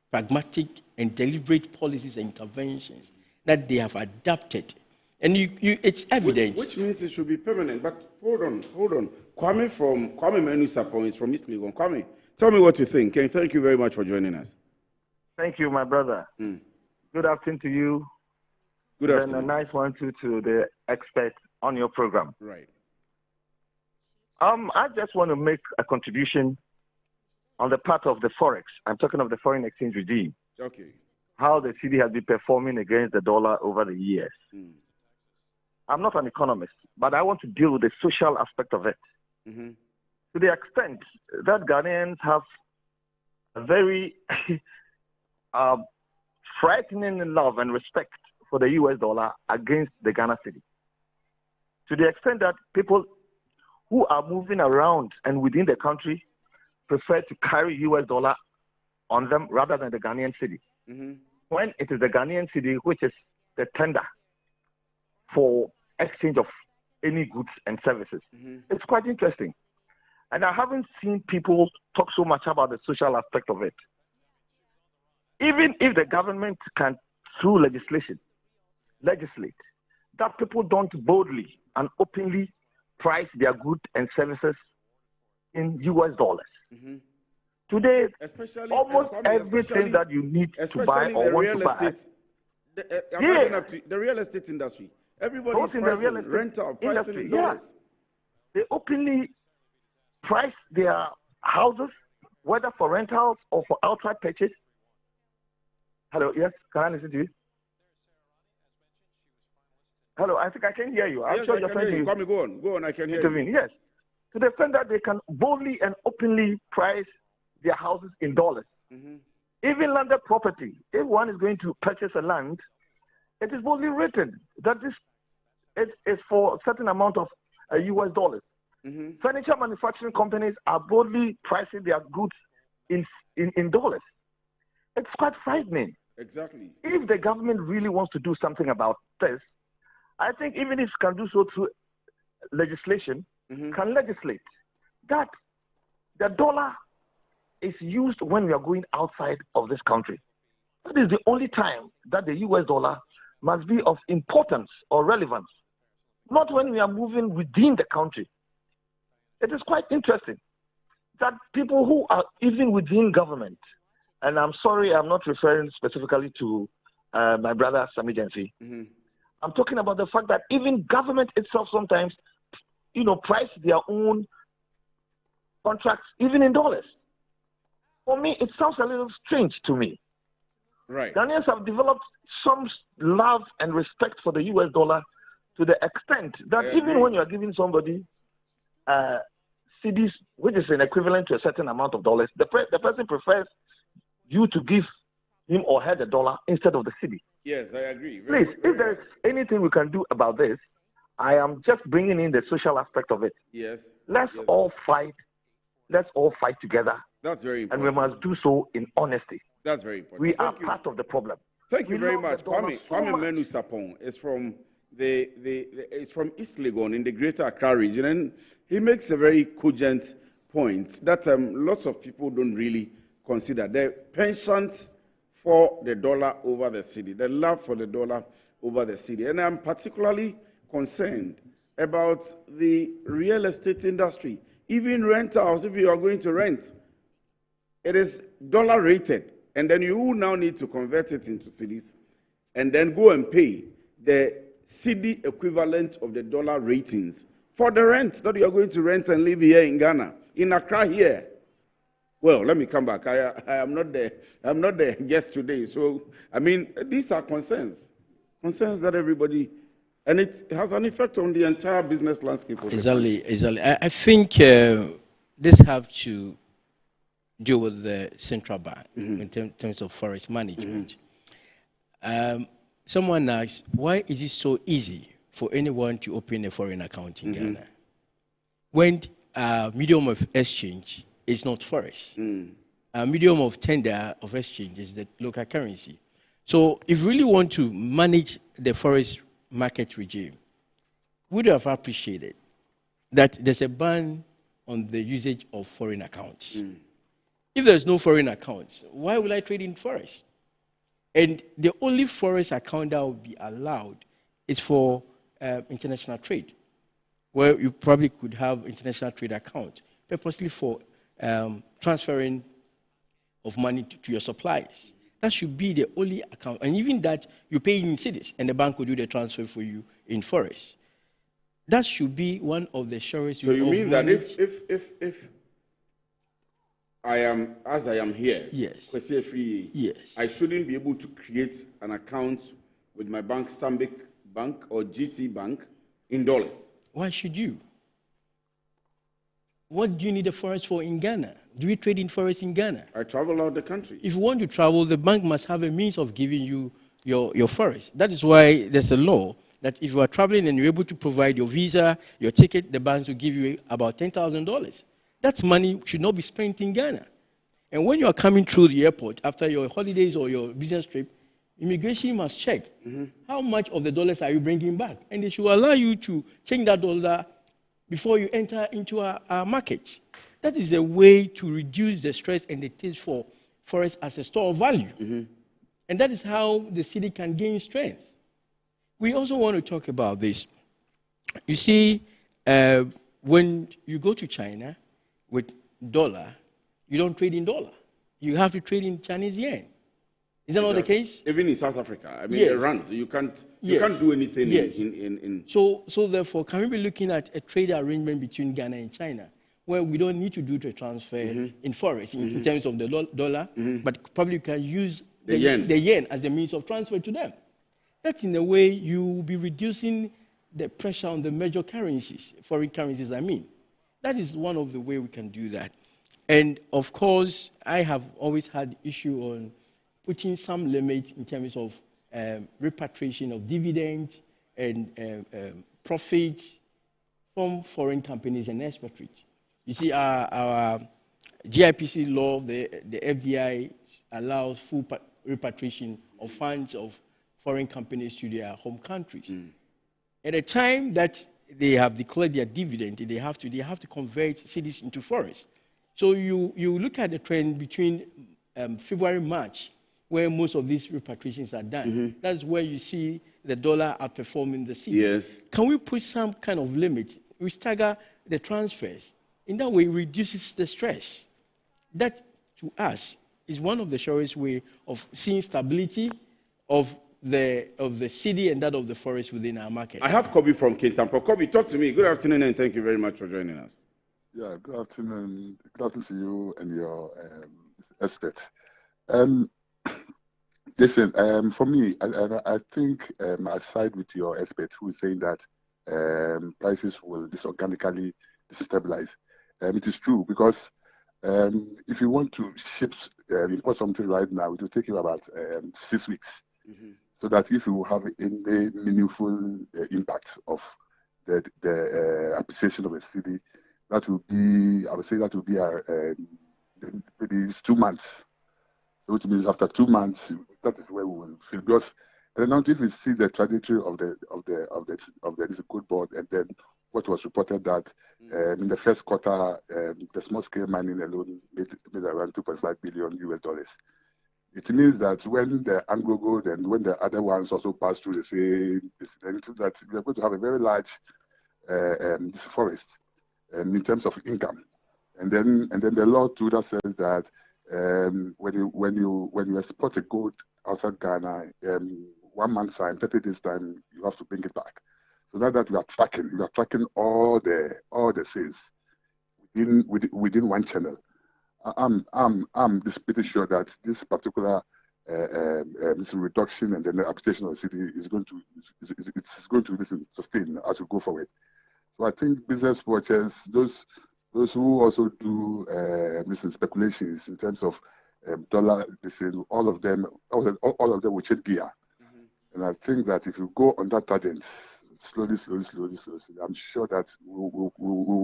pragmatic, and deliberate policies and interventions that they have adapted. And it's evident. Which means it should be permanent. But hold on. Kwame Menusapon is from East Legon. Kwame, tell me what you think. Thank you very much for joining us. Thank you, my brother. Good afternoon to you. Good afternoon. And a nice one to the expert on your program. Right. I just want to make a contribution on the part of the Forex. I'm talking of the foreign exchange regime. Okay. how the cedi has been performing against the dollar over the years. I'm not an economist, but I want to deal with the social aspect of it. To the extent that Ghanaians have a very frightening love and respect for the US dollar against the Ghana cedi. To the extent that people who are moving around and within the country prefer to carry US dollar on them rather than the Ghanaian cedi. When it is the Ghanaian cedi which is the tender for exchange of any goods and services. It's quite interesting. And I haven't seen people talk so much about the social aspect of it. Even if the government can, through legislate, that people don't boldly and openly price their goods and services in US dollars. Today, almost everything that you need to buy or want to buy. The real estate industry. Everybody's pricing rental, pricing in dollars. They openly price their houses, whether for rentals or for outright purchase. Hello, yes, can I listen to you? Hello, I think I can hear you. I'm Yes, sure I you're can hear you. trying to Go on, I can hear you. Yes. To the extent that they can boldly and openly price their houses in dollars. Even landed property, if one is going to purchase a land, it is boldly written that this is for a certain amount of US dollars. Furniture manufacturing companies are boldly pricing their goods in dollars. It's quite frightening. Exactly. If the government really wants to do something about this, I think even if it can do so through legislation, can legislate that the dollar is used when we are going outside of this country. That is the only time that the US dollar must be of importance or relevance, not when we are moving within the country. It is quite interesting that people who are even within government, and I'm sorry, I'm not referring specifically to my brother Sami Jensi. I'm talking about the fact that even government itself sometimes, price their own contracts even in dollars. For me, it sounds a little strange to me. Right. Ghanaians have developed some love and respect for the US dollar to the extent that even when you are giving somebody cedis, which is an equivalent to a certain amount of dollars, the person prefers you to give him or her the dollar instead of the cedi. Yes, I agree. Please, if there's anything we can do about this, I am just bringing in the social aspect of it. Yes. Let's all fight. Let's all fight together. That's very important. And we must do so in honesty. That's very important. We are part of the problem. Thank you We very love much. the dollar Kwame so much. Menu Sapong is from it's from East Legon in the Greater Accra region, and he makes a very cogent point that lots of people don't really consider. The penchant for the dollar over the cedi, the love for the dollar over the cedi. And I'm particularly concerned about the real estate industry. Even rentals, if you are going to rent, it is dollar rated. And then you now need to convert it into cedis and then go and pay the cedi equivalent of the dollar ratings for the rent that you are going to rent and live here in Ghana, in Accra here. Well, let me come back. I am not there. I'm not the guest today. So, I mean, these are concerns that everybody, and it has an effect on the entire business landscape. Of Exactly. I think this have to deal with the central bank in terms of forest management. Someone asked, why is it so easy for anyone to open a foreign account in Ghana when medium of exchange is not forest? Medium of tender of exchange is the local currency. So if you really want to manage the forest market regime, would have appreciated that there's a ban on the usage of foreign accounts. If there's no foreign accounts, why will I trade in forest? And the only forest account that will be allowed is for international trade, where you probably could have international trade account purposely for transferring of money to your suppliers. That should be the only account. And even that, you pay in cedis, and the bank will do the transfer for you in forest. That should be one of the surest. So you mean that if as I am here, yes, yes, I shouldn't be able to create an account with my bank, Stanbic Bank or GT Bank, in dollars. Why should you? What do you need a forest for in Ghana? Do we trade in forest in Ghana? I travel out the country. If you want to travel, the bank must have a means of giving you your forest. That is why there's a law that if you are traveling and you're able to provide your visa, your ticket, the banks will give you about $10,000. That money should not be spent in Ghana. And when you are coming through the airport after your holidays or your business trip, immigration must check how much of the dollars are you bringing back. And they should allow you to change that dollar before you enter into our market. That is a way to reduce the stress and the taste for forest as a store of value. And that is how the city can gain strength. We also want to talk about this. You see, when you go to China with dollar, you don't trade in dollar. You have to trade in Chinese yen. Is that not the case? Even in South Africa, I mean, the rand, you can't do anything in. So therefore, can we be looking at a trade arrangement between Ghana and China, where we don't need to do the transfer in forex in terms of the dollar, but probably can use the yen as a means of transfer to them? That in a way you will be reducing the pressure on the major currencies, foreign currencies, I mean. That is one of the ways we can do that. And of course, I have always had issue on putting some limit in terms of repatriation of dividends and profits from foreign companies and expatriates. You see, our GIPC law, the FDI allows full repatriation of funds of foreign companies to their home countries. At a time that they have declared their dividend, they have to convert cities into forests. So you look at the trend between February, March, where most of these repatriations are done. That's where you see the dollar outperforming the city. Yes. Can we put some kind of limit? We stagger the transfers. In that way, it reduces the stress. That, to us, is one of the surest ways of seeing stability of the city and that of the forest within our market. I have Kobe from Kintampo. Kobe, talk to me. Good afternoon, and thank you very much for joining us. Yeah, good afternoon. Good afternoon to you and your experts. Listen, for me, I think I side with your expert who is saying that prices will disorganically destabilize. It is true because if you want to import something right now, it will take you about 6 weeks. So that if you have any meaningful impact of the appreciation of the city, that will be, I would say that will be maybe 2 months. So which means after 2 months, that is where we will feel. Because and now if you see the trajectory of this good board, and then what was reported that in the first quarter, the small scale mining alone made around $2.5 billion. It means that when the Anglo Gold and when the other ones also pass through the same, that we are going to have a very large forest in terms of income. And then the law too that says that when you export a gold outside Ghana, 1 month's time, 30 days time, you have to bring it back. So now that we are tracking all the sales within one channel. I'm pretty sure that this particular this reduction and then the appreciation of the city is going to sustain as we go forward. So I think business watchers, those who also do speculations in terms of dollar, all of them will change gear. And I think that if you go on that tangent, slowly, I'm sure that we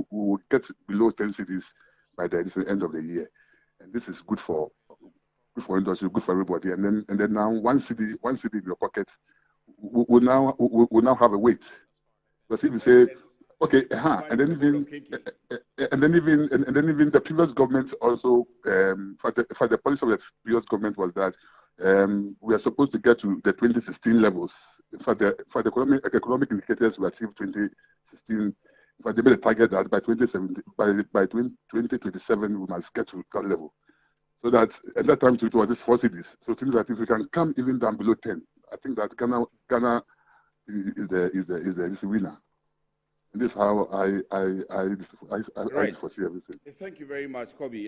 will get below 10 cities by the end of the year, and this is good for industry, good for everybody. And then now one city in your pocket will now have a weight. Because if you say, okay, and then even the previous government also for the policy of the previous government was that we are supposed to get to the 2016 levels. For the economic indicators, we achieved 2016. But they made a target that by 2027 we must get to that level. So that at that time it was these 4 cities. So it means that if we can come even down below 10, I think that Ghana is the winner. This is how I foresee everything. Thank you very much, Kobe.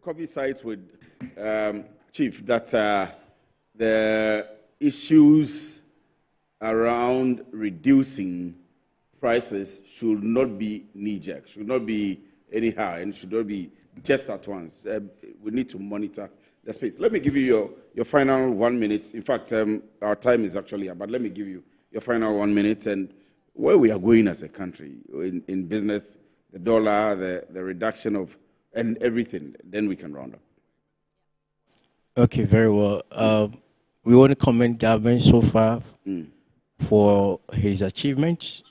Kobe sides with Chief that the issues around reducing prices should not be knee-jerk, should not be anyhow, and should not be just at once. We need to monitor the space. Let me give you your final 1 minute. In fact, our time is actually up, but let me give you your final 1 minute and where we are going as a country in business, the dollar, the reduction of, and everything. Then we can round up. Okay, very well. We want to commend government so far for his achievements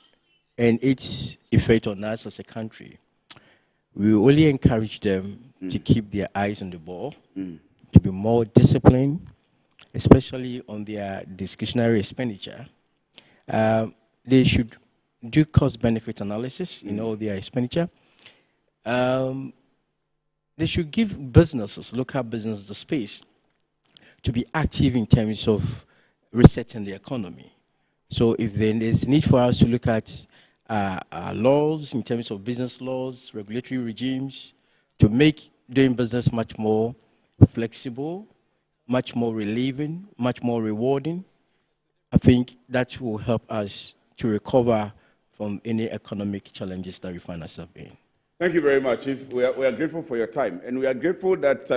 and its effect on us as a country. We only encourage them to keep their eyes on the ball, to be more disciplined, especially on their discretionary expenditure. They should do cost-benefit analysis in all their expenditure. They should give businesses, local businesses, the space to be active in terms of resetting the economy. So if there is need for us to look at laws in terms of business laws, regulatory regimes, to make doing business much more flexible, much more relieving, much more rewarding, I think that will help us to recover from any economic challenges that we find ourselves in. Thank you very much, Chief. We are grateful for your time, and we are grateful that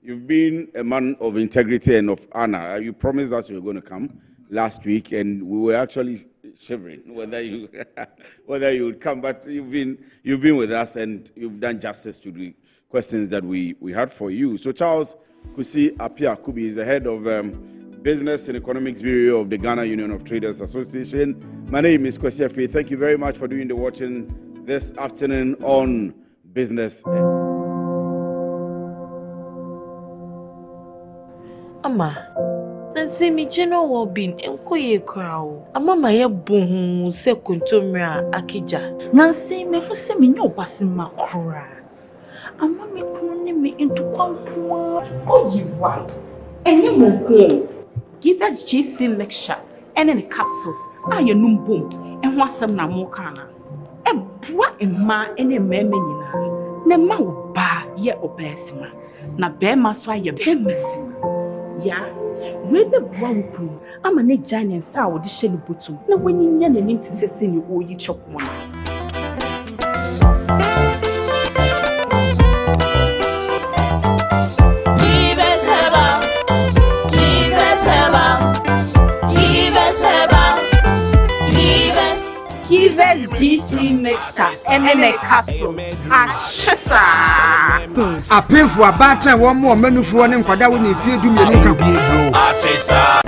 you've been a man of integrity and of honor. You promised us you were going to come last week, and we were actually shivering whether you would come. But you've been with us, and you've done justice to the questions that we had for you. So Charles Kusi Apia Kubi is the head of Business and Economics Bureau of the Ghana Union of Traders Association. My name is Kwesi Afei. Thank you very much for doing the watching this afternoon on Business. Ama, nansi mi general well-being enkoye kwao. Ama ma ye bohu se kontomra akija. Nansi me hu se me nyo basi makura. Ama me kunu me into kwankwa. Oh, you right. Any more give us JC lecture and any capsules. Ah, you num boom and want some na mokana. A bois and ma any memenina. Ne ma ba ye obesima. Na be maswa ye bemesima. Ya, we be bois wuku. Ama ne giant sa wo di shenu butu. Na when you nya ne nti sese ni o yi chop mo. GC mixture and a capsule. A painful battle, one more menu for one and Quadawin if you do me.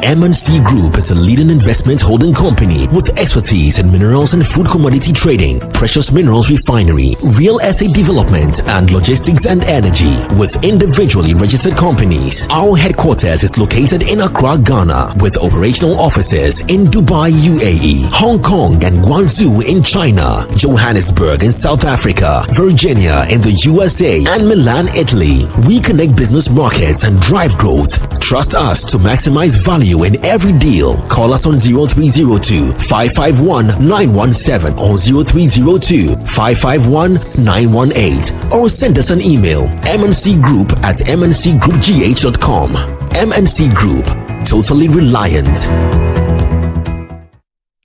MNC Group is a leading investment holding company with expertise in minerals and food commodity trading, precious minerals refinery, real estate development, and logistics and energy. With individually registered companies, our headquarters is located in Accra, Ghana, with operational offices in Dubai, UAE, Hong Kong, and Guangzhou in China, Johannesburg in South Africa, Virginia in the USA, and Milan, Italy. We connect business markets and drive growth. Trust us to maximize value in every deal. Call us on 0302 551 917 or 0302 551 918 or send us an email mncgroup@mncgroupgh.com. MNC Group, totally reliant.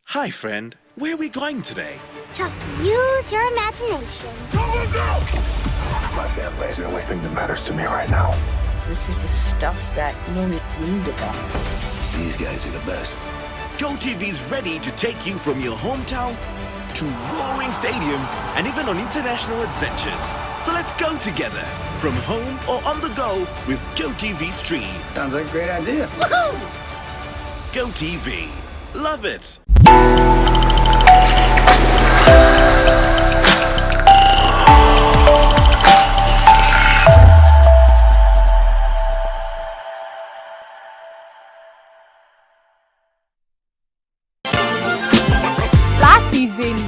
Hi friend, where are we going today? Just use your imagination. Go, go, go! My family is the only thing that matters to me right now. This is the stuff that Noni dreamed about. These guys are the best. GoTV's ready to take you from your hometown to roaring stadiums and even on international adventures. So let's go together, from home or on the go with GoTV Stream. Sounds like a great idea. Woohoo! GoTV. Love it.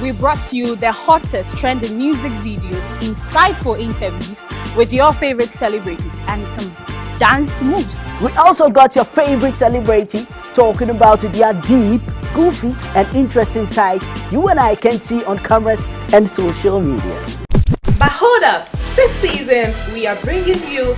We brought you the hottest trending music videos, insightful interviews with your favorite celebrities, and some dance moves. We also got your favorite celebrity talking about their deep goofy and interesting sides you and I can see on cameras and social media. But hold up, this season we are bringing you